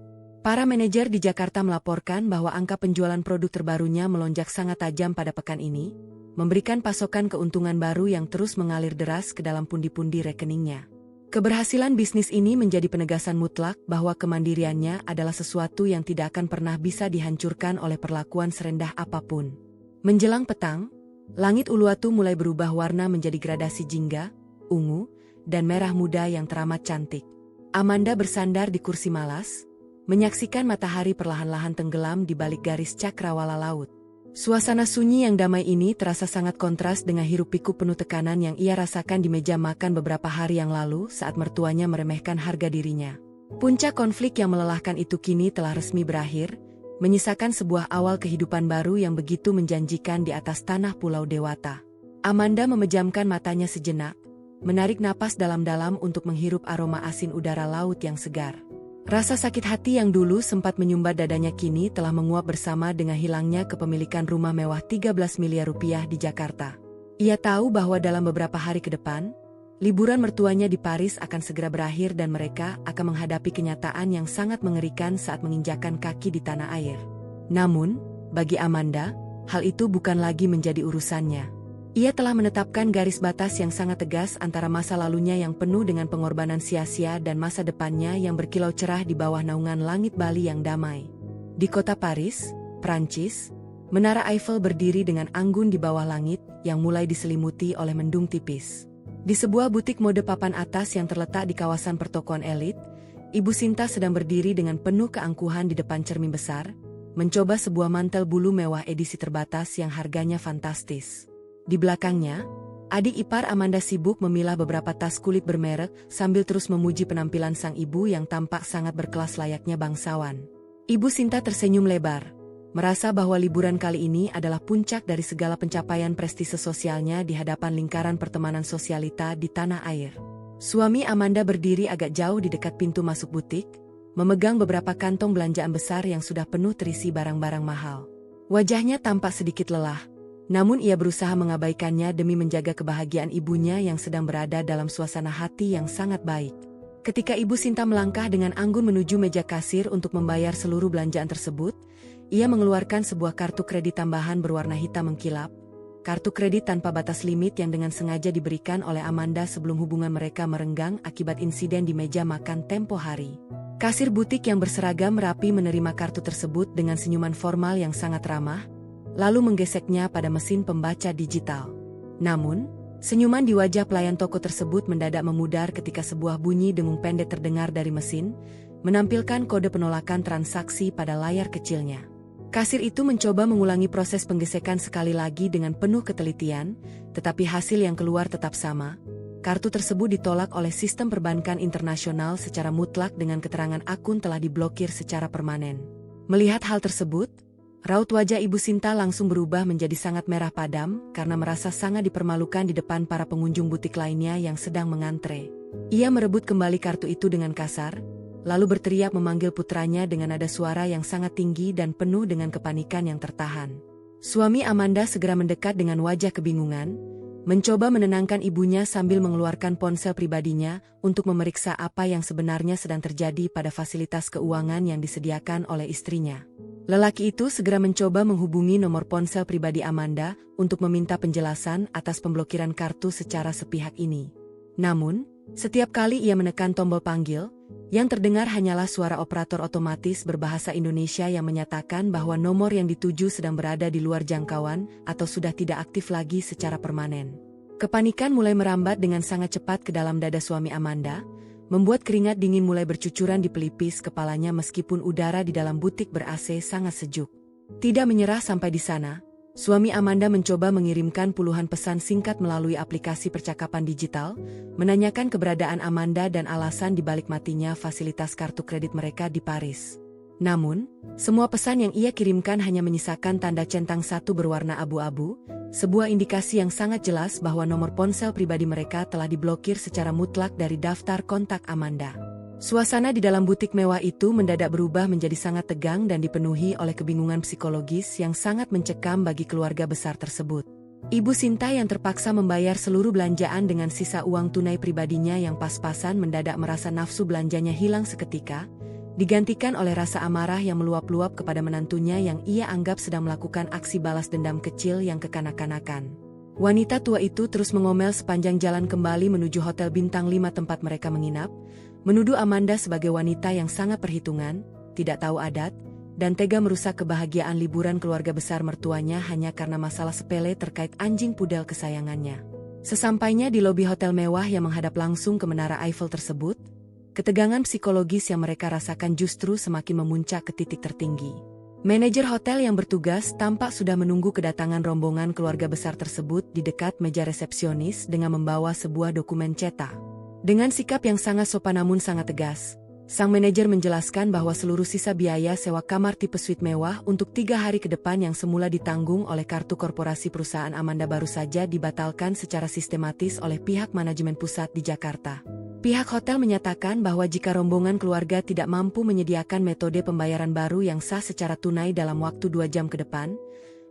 Para manajer di Jakarta melaporkan bahwa angka penjualan produk terbarunya melonjak sangat tajam pada pekan ini, memberikan pasokan keuntungan baru yang terus mengalir deras ke dalam pundi-pundi rekeningnya. Keberhasilan bisnis ini menjadi penegasan mutlak bahwa kemandiriannya adalah sesuatu yang tidak akan pernah bisa dihancurkan oleh perlakuan serendah apapun. Menjelang petang, langit Uluwatu mulai berubah warna menjadi gradasi jingga, ungu, dan merah muda yang teramat cantik. Amanda bersandar di kursi malas, menyaksikan matahari perlahan-lahan tenggelam di balik garis cakrawala laut. Suasana sunyi yang damai ini terasa sangat kontras dengan hiruk-pikuk penuh tekanan yang ia rasakan di meja makan beberapa hari yang lalu saat mertuanya meremehkan harga dirinya. Puncak konflik yang melelahkan itu kini telah resmi berakhir, menyisakan sebuah awal kehidupan baru yang begitu menjanjikan di atas tanah Pulau Dewata. Amanda memejamkan matanya sejenak, menarik napas dalam-dalam untuk menghirup aroma asin udara laut yang segar. Rasa sakit hati yang dulu sempat menyumbat dadanya kini telah menguap bersama dengan hilangnya kepemilikan rumah mewah 13 miliar rupiah di Jakarta. Ia tahu bahwa dalam beberapa hari ke depan, liburan mertuanya di Paris akan segera berakhir dan mereka akan menghadapi kenyataan yang sangat mengerikan saat menginjakan kaki di tanah air. Namun, bagi Amanda, hal itu bukan lagi menjadi urusannya. Ia telah menetapkan garis batas yang sangat tegas antara masa lalunya yang penuh dengan pengorbanan sia-sia dan masa depannya yang berkilau cerah di bawah naungan langit Bali yang damai. Di kota Paris, Prancis, Menara Eiffel berdiri dengan anggun di bawah langit yang mulai diselimuti oleh mendung tipis. Di sebuah butik mode papan atas yang terletak di kawasan pertokoan elit, Ibu Sinta sedang berdiri dengan penuh keangkuhan di depan cermin besar, mencoba sebuah mantel bulu mewah edisi terbatas yang harganya fantastis. Di belakangnya, adik ipar Amanda sibuk memilah beberapa tas kulit bermerek sambil terus memuji penampilan sang ibu yang tampak sangat berkelas layaknya bangsawan. Ibu Sinta tersenyum lebar, merasa bahwa liburan kali ini adalah puncak dari segala pencapaian prestise sosialnya di hadapan lingkaran pertemanan sosialita di tanah air. Suami Amanda berdiri agak jauh di dekat pintu masuk butik, memegang beberapa kantong belanjaan besar yang sudah penuh terisi barang-barang mahal. Wajahnya tampak sedikit lelah, namun ia berusaha mengabaikannya demi menjaga kebahagiaan ibunya yang sedang berada dalam suasana hati yang sangat baik. Ketika Ibu Sinta melangkah dengan anggun menuju meja kasir untuk membayar seluruh belanjaan tersebut, ia mengeluarkan sebuah kartu kredit tambahan berwarna hitam mengkilap, kartu kredit tanpa batas limit yang dengan sengaja diberikan oleh Amanda sebelum hubungan mereka merenggang akibat insiden di meja makan tempo hari. Kasir butik yang berseragam rapi menerima kartu tersebut dengan senyuman formal yang sangat ramah, lalu menggeseknya pada mesin pembaca digital. Namun, senyuman di wajah pelayan toko tersebut mendadak memudar ketika sebuah bunyi dengung pendek terdengar dari mesin, menampilkan kode penolakan transaksi pada layar kecilnya. Kasir itu mencoba mengulangi proses penggesekan sekali lagi dengan penuh ketelitian, tetapi hasil yang keluar tetap sama. Kartu tersebut ditolak oleh sistem perbankan internasional secara mutlak dengan keterangan akun telah diblokir secara permanen. Melihat hal tersebut, raut wajah Ibu Sinta langsung berubah menjadi sangat merah padam karena merasa sangat dipermalukan di depan para pengunjung butik lainnya yang sedang mengantre. Ia merebut kembali kartu itu dengan kasar, lalu berteriak memanggil putranya dengan nada suara yang sangat tinggi dan penuh dengan kepanikan yang tertahan. Suami Amanda segera mendekat dengan wajah kebingungan, mencoba menenangkan ibunya sambil mengeluarkan ponsel pribadinya untuk memeriksa apa yang sebenarnya sedang terjadi pada fasilitas keuangan yang disediakan oleh istrinya. Lelaki itu segera mencoba menghubungi nomor ponsel pribadi Amanda untuk meminta penjelasan atas pemblokiran kartu secara sepihak ini. Namun, setiap kali ia menekan tombol panggil, Yang terdengar hanyalah suara operator otomatis berbahasa Indonesia yang menyatakan bahwa nomor yang dituju sedang berada di luar jangkauan atau sudah tidak aktif lagi secara permanen. Kepanikan mulai merambat dengan sangat cepat ke dalam dada suami Amanda, membuat keringat dingin mulai bercucuran di pelipis kepalanya meskipun udara di dalam butik ber-AC sangat sejuk. Tidak menyerah sampai di sana, suami Amanda mencoba mengirimkan puluhan pesan singkat melalui aplikasi percakapan digital, menanyakan keberadaan Amanda dan alasan dibalik matinya fasilitas kartu kredit mereka di Paris. Namun, semua pesan yang ia kirimkan hanya menyisakan tanda centang satu berwarna abu-abu, sebuah indikasi yang sangat jelas bahwa nomor ponsel pribadi mereka telah diblokir secara mutlak dari daftar kontak Amanda. Suasana di dalam butik mewah itu mendadak berubah menjadi sangat tegang dan dipenuhi oleh kebingungan psikologis yang sangat mencekam bagi keluarga besar tersebut. Ibu Sinta yang terpaksa membayar seluruh belanjaan dengan sisa uang tunai pribadinya yang pas-pasan mendadak merasa nafsu belanjanya hilang seketika, digantikan oleh rasa amarah yang meluap-luap kepada menantunya yang ia anggap sedang melakukan aksi balas dendam kecil yang kekanak-kanakan. Wanita tua itu terus mengomel sepanjang jalan kembali menuju hotel bintang 5 tempat mereka menginap, menuduh Amanda sebagai wanita yang sangat perhitungan, tidak tahu adat, dan tega merusak kebahagiaan liburan keluarga besar mertuanya hanya karena masalah sepele terkait anjing pudel kesayangannya. Sesampainya di lobi hotel mewah yang menghadap langsung ke Menara Eiffel tersebut, ketegangan psikologis yang mereka rasakan justru semakin memuncak ke titik tertinggi. Manajer hotel yang bertugas tampak sudah menunggu kedatangan rombongan keluarga besar tersebut di dekat meja resepsionis dengan membawa sebuah dokumen cetak. Dengan sikap yang sangat sopan namun sangat tegas, sang manajer menjelaskan bahwa seluruh sisa biaya sewa kamar tipe suite mewah untuk 3 hari ke depan yang semula ditanggung oleh kartu korporasi perusahaan Amanda baru saja dibatalkan secara sistematis oleh pihak manajemen pusat di Jakarta. Pihak hotel menyatakan bahwa jika rombongan keluarga tidak mampu menyediakan metode pembayaran baru yang sah secara tunai dalam waktu 2 jam ke depan,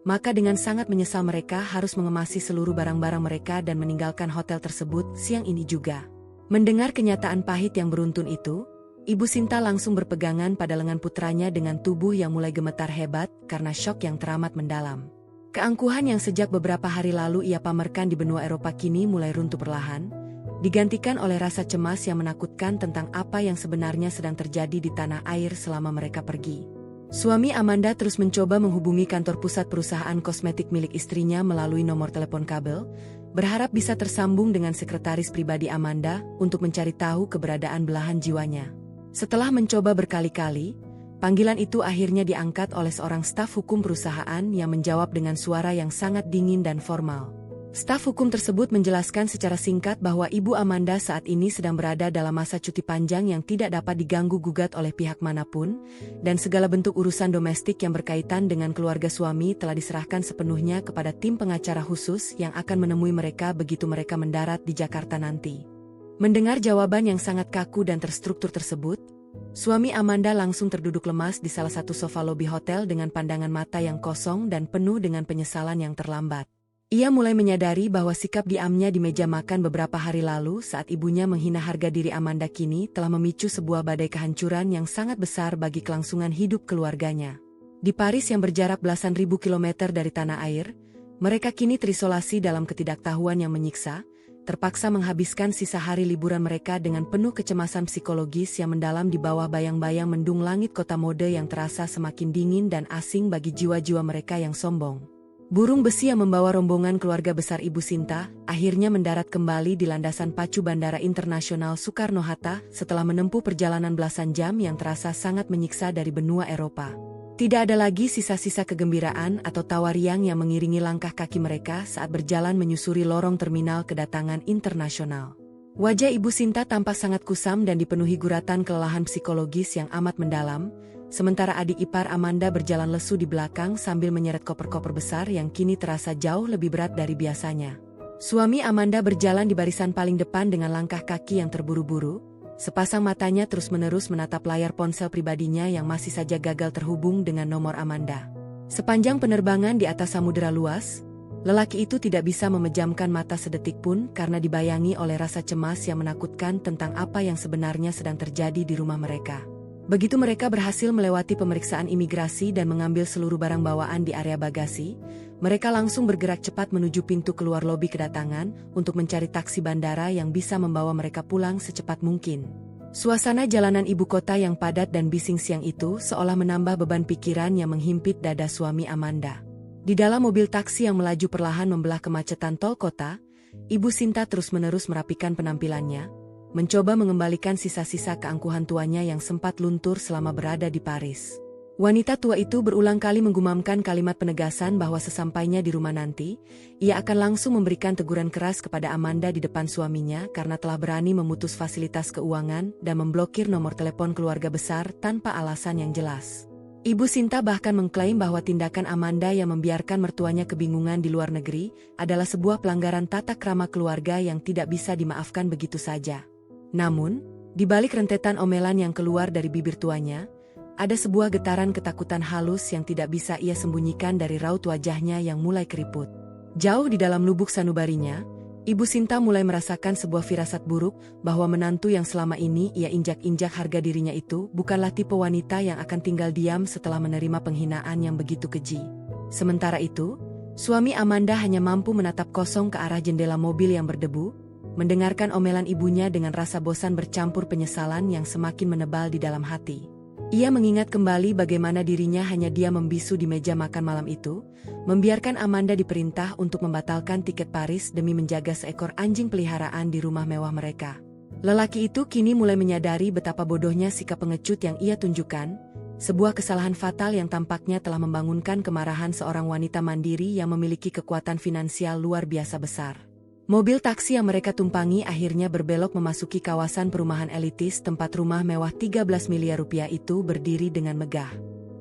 maka dengan sangat menyesal mereka harus mengemasi seluruh barang-barang mereka dan meninggalkan hotel tersebut siang ini juga. Mendengar kenyataan pahit yang beruntun itu, Ibu Sinta langsung berpegangan pada lengan putranya dengan tubuh yang mulai gemetar hebat karena syok yang teramat mendalam. Keangkuhan yang sejak beberapa hari lalu ia pamerkan di benua Eropa kini mulai runtuh perlahan, digantikan oleh rasa cemas yang menakutkan tentang apa yang sebenarnya sedang terjadi di tanah air selama mereka pergi. Suami Amanda terus mencoba menghubungi kantor pusat perusahaan kosmetik milik istrinya melalui nomor telepon kabel, berharap bisa tersambung dengan sekretaris pribadi Amanda untuk mencari tahu keberadaan belahan jiwanya. Setelah mencoba berkali-kali, panggilan itu akhirnya diangkat oleh seorang staf hukum perusahaan yang menjawab dengan suara yang sangat dingin dan formal. Staf hukum tersebut menjelaskan secara singkat bahwa Ibu Amanda saat ini sedang berada dalam masa cuti panjang yang tidak dapat diganggu-gugat oleh pihak manapun, dan segala bentuk urusan domestik yang berkaitan dengan keluarga suami telah diserahkan sepenuhnya kepada tim pengacara khusus yang akan menemui mereka begitu mereka mendarat di Jakarta nanti. Mendengar jawaban yang sangat kaku dan terstruktur tersebut, suami Amanda langsung terduduk lemas di salah satu sofa lobi hotel dengan pandangan mata yang kosong dan penuh dengan penyesalan yang terlambat. Ia mulai menyadari bahwa sikap diamnya di meja makan beberapa hari lalu saat ibunya menghina harga diri Amanda kini telah memicu sebuah badai kehancuran yang sangat besar bagi kelangsungan hidup keluarganya. Di Paris yang berjarak belasan ribu kilometer dari tanah air, mereka kini terisolasi dalam ketidaktahuan yang menyiksa, terpaksa menghabiskan sisa hari liburan mereka dengan penuh kecemasan psikologis yang mendalam di bawah bayang-bayang mendung langit kota mode yang terasa semakin dingin dan asing bagi jiwa-jiwa mereka yang sombong. Burung besi yang membawa rombongan keluarga besar Ibu Sinta akhirnya mendarat kembali di landasan pacu Bandara Internasional Soekarno-Hatta setelah menempuh perjalanan belasan jam yang terasa sangat menyiksa dari benua Eropa. Tidak ada lagi sisa-sisa kegembiraan atau tawa riang yang mengiringi langkah kaki mereka saat berjalan menyusuri lorong terminal kedatangan internasional. Wajah Ibu Sinta tampak sangat kusam dan dipenuhi guratan kelelahan psikologis yang amat mendalam, sementara adik ipar Amanda berjalan lesu di belakang sambil menyeret koper-koper besar yang kini terasa jauh lebih berat dari biasanya. Suami Amanda berjalan di barisan paling depan dengan langkah kaki yang terburu-buru, sepasang matanya terus-menerus menatap layar ponsel pribadinya yang masih saja gagal terhubung dengan nomor Amanda. Sepanjang penerbangan di atas samudera luas, lelaki itu tidak bisa memejamkan mata sedetik pun karena dibayangi oleh rasa cemas yang menakutkan tentang apa yang sebenarnya sedang terjadi di rumah mereka. Begitu mereka berhasil melewati pemeriksaan imigrasi dan mengambil seluruh barang bawaan di area bagasi, mereka langsung bergerak cepat menuju pintu keluar lobi kedatangan untuk mencari taksi bandara yang bisa membawa mereka pulang secepat mungkin. Suasana jalanan ibu kota yang padat dan bising siang itu seolah menambah beban pikiran yang menghimpit dada suami Amanda. Di dalam mobil taksi yang melaju perlahan membelah kemacetan tol kota, Ibu Sinta terus-menerus merapikan penampilannya, mencoba mengembalikan sisa-sisa keangkuhan tuanya yang sempat luntur selama berada di Paris. Wanita tua itu berulang kali menggumamkan kalimat penegasan bahwa sesampainya di rumah nanti, ia akan langsung memberikan teguran keras kepada Amanda di depan suaminya karena telah berani memutus fasilitas keuangan dan memblokir nomor telepon keluarga besar tanpa alasan yang jelas. Ibu Sinta bahkan mengklaim bahwa tindakan Amanda yang membiarkan mertuanya kebingungan di luar negeri adalah sebuah pelanggaran tata krama keluarga yang tidak bisa dimaafkan begitu saja. Namun, di balik rentetan omelan yang keluar dari bibir tuanya, ada sebuah getaran ketakutan halus yang tidak bisa ia sembunyikan dari raut wajahnya yang mulai keriput. Jauh di dalam lubuk sanubarinya, Ibu Sinta mulai merasakan sebuah firasat buruk bahwa menantu yang selama ini ia injak-injak harga dirinya itu bukanlah tipe wanita yang akan tinggal diam setelah menerima penghinaan yang begitu keji. Sementara itu, suami Amanda hanya mampu menatap kosong ke arah jendela mobil yang berdebu, mendengarkan omelan ibunya dengan rasa bosan bercampur penyesalan yang semakin menebal di dalam hati. Ia mengingat kembali bagaimana dirinya hanya diam membisu di meja makan malam itu, membiarkan Amanda diperintah untuk membatalkan tiket Paris demi menjaga seekor anjing peliharaan di rumah mewah mereka. Lelaki itu kini mulai menyadari betapa bodohnya sikap pengecut yang ia tunjukkan, sebuah kesalahan fatal yang tampaknya telah membangunkan kemarahan seorang wanita mandiri yang memiliki kekuatan finansial luar biasa besar. Mobil taksi yang mereka tumpangi akhirnya berbelok memasuki kawasan perumahan elitis tempat rumah mewah 13 miliar rupiah itu berdiri dengan megah.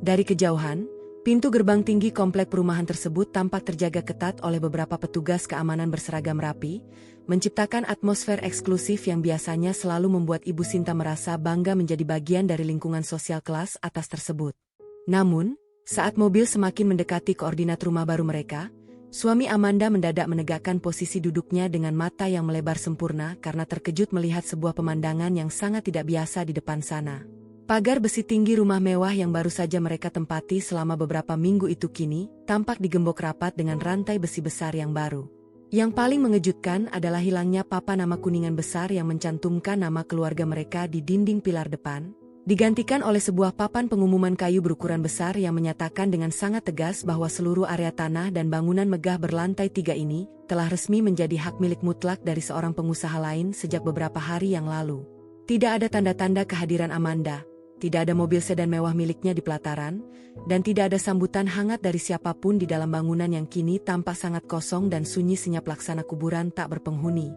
Dari kejauhan, pintu gerbang tinggi komplek perumahan tersebut tampak terjaga ketat oleh beberapa petugas keamanan berseragam rapi, menciptakan atmosfer eksklusif yang biasanya selalu membuat Ibu Sinta merasa bangga menjadi bagian dari lingkungan sosial kelas atas tersebut. Namun, saat mobil semakin mendekati koordinat rumah baru mereka, suami Amanda mendadak menegakkan posisi duduknya dengan mata yang melebar sempurna karena terkejut melihat sebuah pemandangan yang sangat tidak biasa di depan sana. Pagar besi tinggi rumah mewah yang baru saja mereka tempati selama beberapa minggu itu kini tampak digembok rapat dengan rantai besi besar yang baru. Yang paling mengejutkan adalah hilangnya papan nama kuningan besar yang mencantumkan nama keluarga mereka di dinding pilar depan, digantikan oleh sebuah papan pengumuman kayu berukuran besar yang menyatakan dengan sangat tegas bahwa seluruh area tanah dan bangunan megah berlantai 3 ini telah resmi menjadi hak milik mutlak dari seorang pengusaha lain sejak beberapa hari yang lalu. Tidak ada tanda-tanda kehadiran Amanda, tidak ada mobil sedan mewah miliknya di pelataran, dan tidak ada sambutan hangat dari siapapun di dalam bangunan yang kini tampak sangat kosong dan sunyi senyap laksana kuburan tak berpenghuni.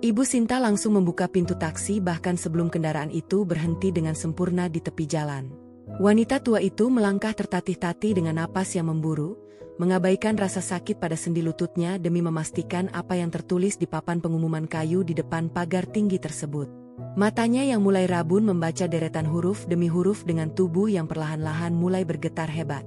Ibu Sinta langsung membuka pintu taksi bahkan sebelum kendaraan itu berhenti dengan sempurna di tepi jalan. Wanita tua itu melangkah tertatih-tatih dengan napas yang memburu, mengabaikan rasa sakit pada sendi lututnya demi memastikan apa yang tertulis di papan pengumuman kayu di depan pagar tinggi tersebut. Matanya yang mulai rabun membaca deretan huruf demi huruf dengan tubuh yang perlahan-lahan mulai bergetar hebat.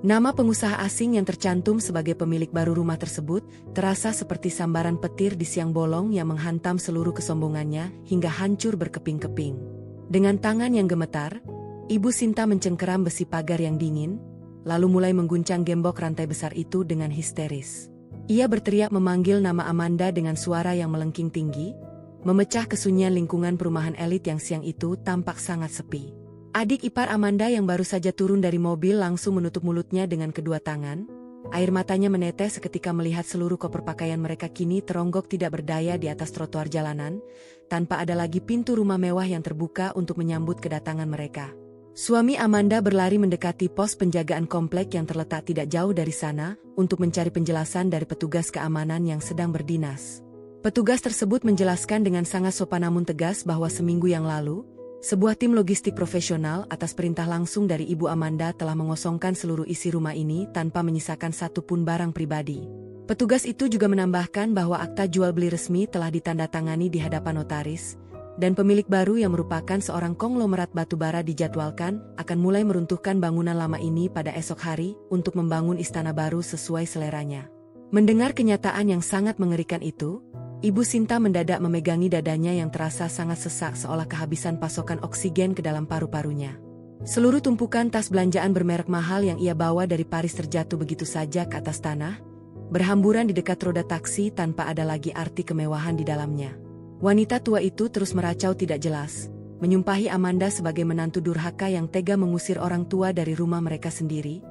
Nama pengusaha asing yang tercantum sebagai pemilik baru rumah tersebut terasa seperti sambaran petir di siang bolong yang menghantam seluruh kesombongannya hingga hancur berkeping-keping. Dengan tangan yang gemetar, Ibu Sinta mencengkeram besi pagar yang dingin, lalu mulai mengguncang gembok rantai besar itu dengan histeris. Ia berteriak memanggil nama Amanda dengan suara yang melengking tinggi, memecah kesunyian lingkungan perumahan elit yang siang itu tampak sangat sepi. Adik ipar Amanda yang baru saja turun dari mobil langsung menutup mulutnya dengan kedua tangan. Air matanya menetes seketika melihat seluruh koper pakaian mereka kini teronggok tidak berdaya di atas trotoar jalanan, tanpa ada lagi pintu rumah mewah yang terbuka untuk menyambut kedatangan mereka. Suami Amanda berlari mendekati pos penjagaan komplek yang terletak tidak jauh dari sana untuk mencari penjelasan dari petugas keamanan yang sedang berdinas. Petugas tersebut menjelaskan dengan sangat sopan namun tegas bahwa seminggu yang lalu, sebuah tim logistik profesional atas perintah langsung dari Ibu Amanda telah mengosongkan seluruh isi rumah ini tanpa menyisakan satupun barang pribadi. Petugas itu juga menambahkan bahwa akta jual beli resmi telah ditandatangani di hadapan notaris, dan pemilik baru yang merupakan seorang konglomerat batubara dijadwalkan akan mulai meruntuhkan bangunan lama ini pada esok hari untuk membangun istana baru sesuai seleranya. Mendengar kenyataan yang sangat mengerikan itu, Ibu Sinta mendadak memegangi dadanya yang terasa sangat sesak seolah kehabisan pasokan oksigen ke dalam paru-parunya. Seluruh tumpukan tas belanjaan bermerek mahal yang ia bawa dari Paris terjatuh begitu saja ke atas tanah, berhamburan di dekat roda taksi tanpa ada lagi arti kemewahan di dalamnya. Wanita tua itu terus meracau tidak jelas, menyumpahi Amanda sebagai menantu durhaka yang tega mengusir orang tua dari rumah mereka sendiri.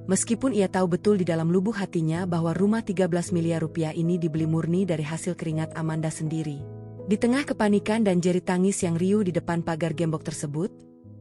Meskipun ia tahu betul di dalam lubuk hatinya bahwa rumah 13 miliar rupiah ini dibeli murni dari hasil keringat Amanda sendiri. Di tengah kepanikan dan jerit tangis yang riuh di depan pagar gembok tersebut,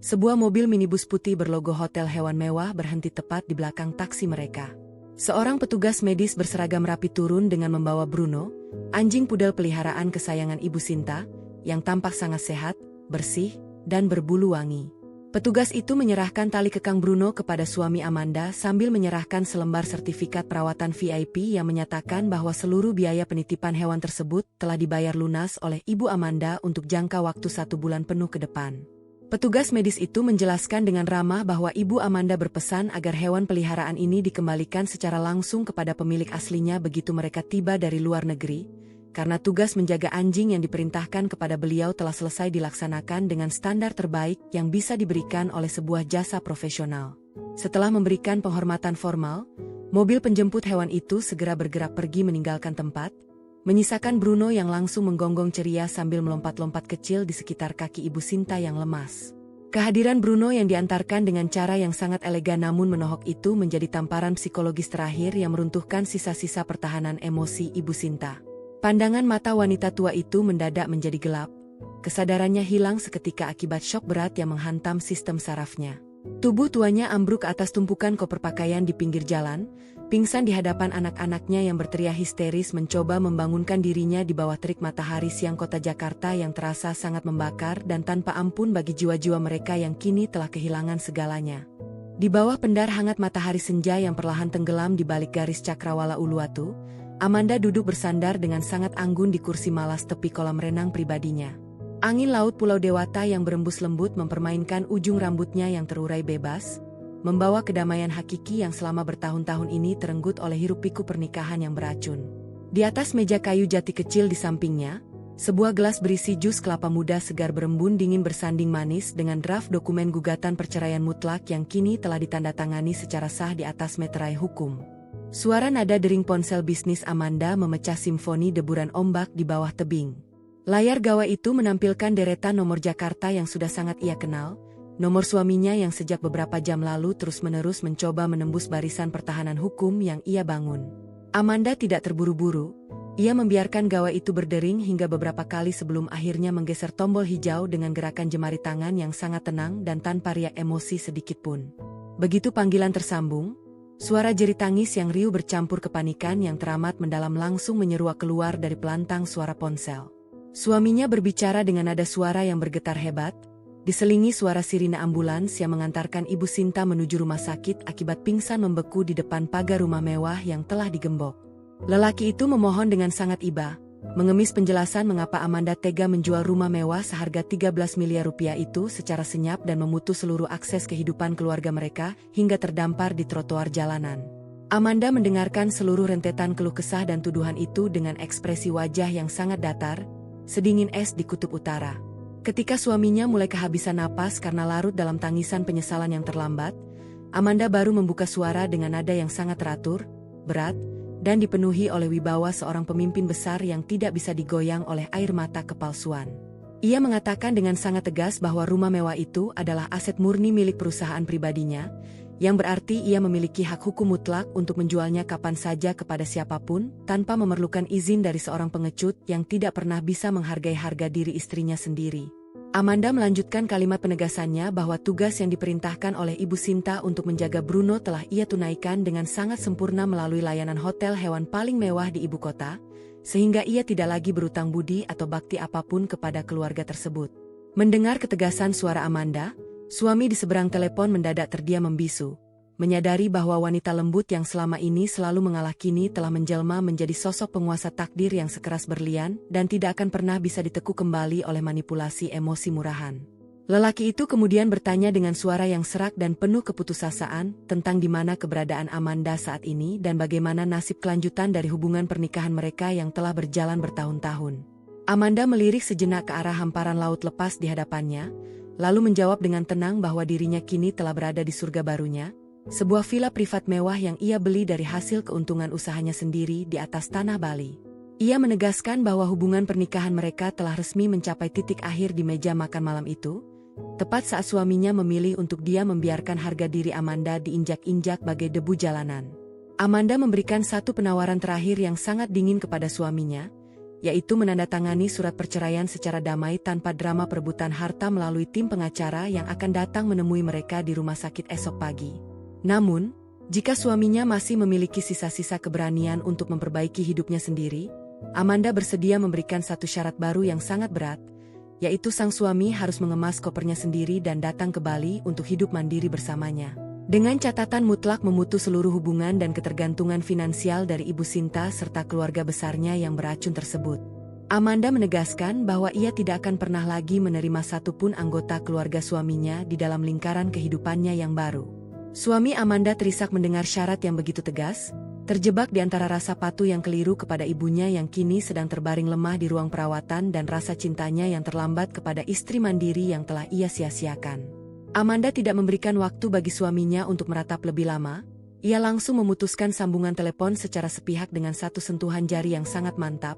sebuah mobil minibus putih berlogo hotel hewan mewah berhenti tepat di belakang taksi mereka. Seorang petugas medis berseragam rapi turun dengan membawa Bruno, anjing pudel peliharaan kesayangan Ibu Sinta, yang tampak sangat sehat, bersih, dan berbulu wangi. Petugas itu menyerahkan tali kekang Bruno kepada suami Amanda sambil menyerahkan selembar sertifikat perawatan VIP yang menyatakan bahwa seluruh biaya penitipan hewan tersebut telah dibayar lunas oleh Ibu Amanda untuk jangka waktu 1 bulan penuh ke depan. Petugas medis itu menjelaskan dengan ramah bahwa Ibu Amanda berpesan agar hewan peliharaan ini dikembalikan secara langsung kepada pemilik aslinya begitu mereka tiba dari luar negeri, karena tugas menjaga anjing yang diperintahkan kepada beliau telah selesai dilaksanakan dengan standar terbaik yang bisa diberikan oleh sebuah jasa profesional. Setelah memberikan penghormatan formal, mobil penjemput hewan itu segera bergerak pergi meninggalkan tempat, menyisakan Bruno yang langsung menggonggong ceria sambil melompat-lompat kecil di sekitar kaki Ibu Sinta yang lemas. Kehadiran Bruno yang diantarkan dengan cara yang sangat elegan namun menohok itu menjadi tamparan psikologis terakhir yang meruntuhkan sisa-sisa pertahanan emosi Ibu Sinta. Pandangan mata wanita tua itu mendadak menjadi gelap. Kesadarannya hilang seketika akibat syok berat yang menghantam sistem sarafnya. Tubuh tuanya ambruk atas tumpukan koper pakaian di pinggir jalan, pingsan di hadapan anak-anaknya yang berteriak histeris mencoba membangunkan dirinya di bawah terik matahari siang kota Jakarta yang terasa sangat membakar dan tanpa ampun bagi jiwa-jiwa mereka yang kini telah kehilangan segalanya. Di bawah pendar hangat matahari senja yang perlahan tenggelam di balik garis cakrawala Uluwatu, Amanda duduk bersandar dengan sangat anggun di kursi malas tepi kolam renang pribadinya. Angin laut Pulau Dewata yang berembus lembut mempermainkan ujung rambutnya yang terurai bebas, membawa kedamaian hakiki yang selama bertahun-tahun ini terenggut oleh hiruk-pikuk pernikahan yang beracun. Di atas meja kayu jati kecil di sampingnya, sebuah gelas berisi jus kelapa muda segar berembun dingin bersanding manis dengan draft dokumen gugatan perceraian mutlak yang kini telah ditandatangani secara sah di atas meterai hukum. Suara nada dering ponsel bisnis Amanda memecah simfoni deburan ombak di bawah tebing. Layar gawai itu menampilkan deretan nomor Jakarta yang sudah sangat ia kenal, nomor suaminya yang sejak beberapa jam lalu terus-menerus mencoba menembus barisan pertahanan hukum yang ia bangun. Amanda tidak terburu-buru, ia membiarkan gawai itu berdering hingga beberapa kali sebelum akhirnya menggeser tombol hijau dengan gerakan jemari tangan yang sangat tenang dan tanpa riak emosi sedikitpun. Begitu panggilan tersambung, suara jerit tangis yang riuh bercampur kepanikan yang teramat mendalam langsung menyeruak keluar dari pelantang suara ponsel. Suaminya berbicara dengan nada suara yang bergetar hebat, diselingi suara sirine ambulans yang mengantarkan Ibu Sinta menuju rumah sakit akibat pingsan membeku di depan pagar rumah mewah yang telah digembok. Lelaki itu memohon dengan sangat iba, mengemis penjelasan mengapa Amanda tega menjual rumah mewah seharga 13 miliar rupiah itu secara senyap dan memutus seluruh akses kehidupan keluarga mereka hingga terdampar di trotoar jalanan. Amanda mendengarkan seluruh rentetan keluh kesah dan tuduhan itu dengan ekspresi wajah yang sangat datar, sedingin es di kutub utara. Ketika suaminya mulai kehabisan napas karena larut dalam tangisan penyesalan yang terlambat, Amanda baru membuka suara dengan nada yang sangat teratur, berat, dan dipenuhi oleh wibawa seorang pemimpin besar yang tidak bisa digoyang oleh air mata kepalsuan. Ia mengatakan dengan sangat tegas bahwa rumah mewah itu adalah aset murni milik perusahaan pribadinya, yang berarti ia memiliki hak hukum mutlak untuk menjualnya kapan saja kepada siapapun, tanpa memerlukan izin dari seorang pengecut yang tidak pernah bisa menghargai harga diri istrinya sendiri. Amanda melanjutkan kalimat penegasannya bahwa tugas yang diperintahkan oleh Ibu Sinta untuk menjaga Bruno telah ia tunaikan dengan sangat sempurna melalui layanan hotel hewan paling mewah di ibu kota, sehingga ia tidak lagi berutang budi atau bakti apapun kepada keluarga tersebut. Mendengar ketegasan suara Amanda, suami di seberang telepon mendadak terdiam membisu, menyadari bahwa wanita lembut yang selama ini selalu mengalah kini telah menjelma menjadi sosok penguasa takdir yang sekeras berlian dan tidak akan pernah bisa ditekuk kembali oleh manipulasi emosi murahan. Lelaki itu kemudian bertanya dengan suara yang serak dan penuh keputusasaan tentang di mana keberadaan Amanda saat ini dan bagaimana nasib kelanjutan dari hubungan pernikahan mereka yang telah berjalan bertahun-tahun. Amanda melirik sejenak ke arah hamparan laut lepas di hadapannya, lalu menjawab dengan tenang bahwa dirinya kini telah berada di surga barunya, sebuah villa privat mewah yang ia beli dari hasil keuntungan usahanya sendiri di atas tanah Bali. Ia menegaskan bahwa hubungan pernikahan mereka telah resmi mencapai titik akhir di meja makan malam itu, tepat saat suaminya memilih untuk dia membiarkan harga diri Amanda diinjak-injak bagai debu jalanan. Amanda memberikan satu penawaran terakhir yang sangat dingin kepada suaminya, yaitu menandatangani surat perceraian secara damai tanpa drama perebutan harta melalui tim pengacara yang akan datang menemui mereka di rumah sakit esok pagi. Namun, jika suaminya masih memiliki sisa-sisa keberanian untuk memperbaiki hidupnya sendiri, Amanda bersedia memberikan satu syarat baru yang sangat berat, yaitu sang suami harus mengemas kopernya sendiri dan datang ke Bali untuk hidup mandiri bersamanya. Dengan catatan mutlak memutus seluruh hubungan dan ketergantungan finansial dari Ibu Sinta serta keluarga besarnya yang beracun tersebut. Amanda menegaskan bahwa ia tidak akan pernah lagi menerima satupun anggota keluarga suaminya di dalam lingkaran kehidupannya yang baru. Suami Amanda terisak mendengar syarat yang begitu tegas, terjebak di antara rasa patuh yang keliru kepada ibunya yang kini sedang terbaring lemah di ruang perawatan dan rasa cintanya yang terlambat kepada istri mandiri yang telah ia sia-siakan. Amanda tidak memberikan waktu bagi suaminya untuk meratap lebih lama. Ia langsung memutuskan sambungan telepon secara sepihak dengan satu sentuhan jari yang sangat mantap,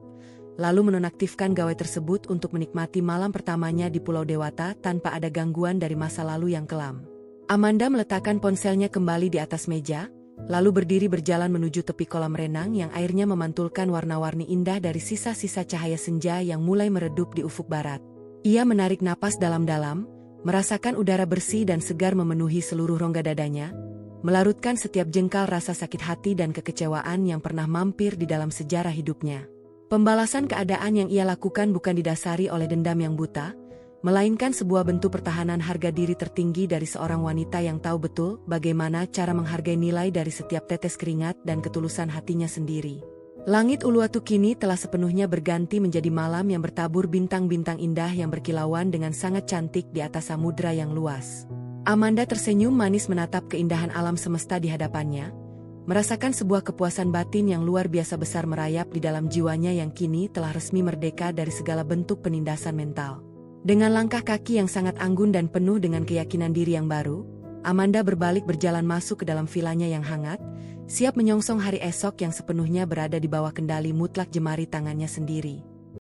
lalu menonaktifkan gawai tersebut untuk menikmati malam pertamanya di Pulau Dewata tanpa ada gangguan dari masa lalu yang kelam. Amanda meletakkan ponselnya kembali di atas meja, lalu berdiri berjalan menuju tepi kolam renang yang airnya memantulkan warna-warni indah dari sisa-sisa cahaya senja yang mulai meredup di ufuk barat. Ia menarik napas dalam-dalam, merasakan udara bersih dan segar memenuhi seluruh rongga dadanya, melarutkan setiap jengkal rasa sakit hati dan kekecewaan yang pernah mampir di dalam sejarah hidupnya. Pembalasan keadaan yang ia lakukan bukan didasari oleh dendam yang buta, melainkan sebuah bentuk pertahanan harga diri tertinggi dari seorang wanita yang tahu betul bagaimana cara menghargai nilai dari setiap tetes keringat dan ketulusan hatinya sendiri. Langit Uluwatu kini telah sepenuhnya berganti menjadi malam yang bertabur bintang-bintang indah yang berkilauan dengan sangat cantik di atas samudra yang luas. Amanda tersenyum manis menatap keindahan alam semesta di hadapannya, merasakan sebuah kepuasan batin yang luar biasa besar merayap di dalam jiwanya yang kini telah resmi merdeka dari segala bentuk penindasan mental. Dengan langkah kaki yang sangat anggun dan penuh dengan keyakinan diri yang baru, Amanda berbalik berjalan masuk ke dalam vilanya yang hangat, siap menyongsong hari esok yang sepenuhnya berada di bawah kendali mutlak jemari tangannya sendiri.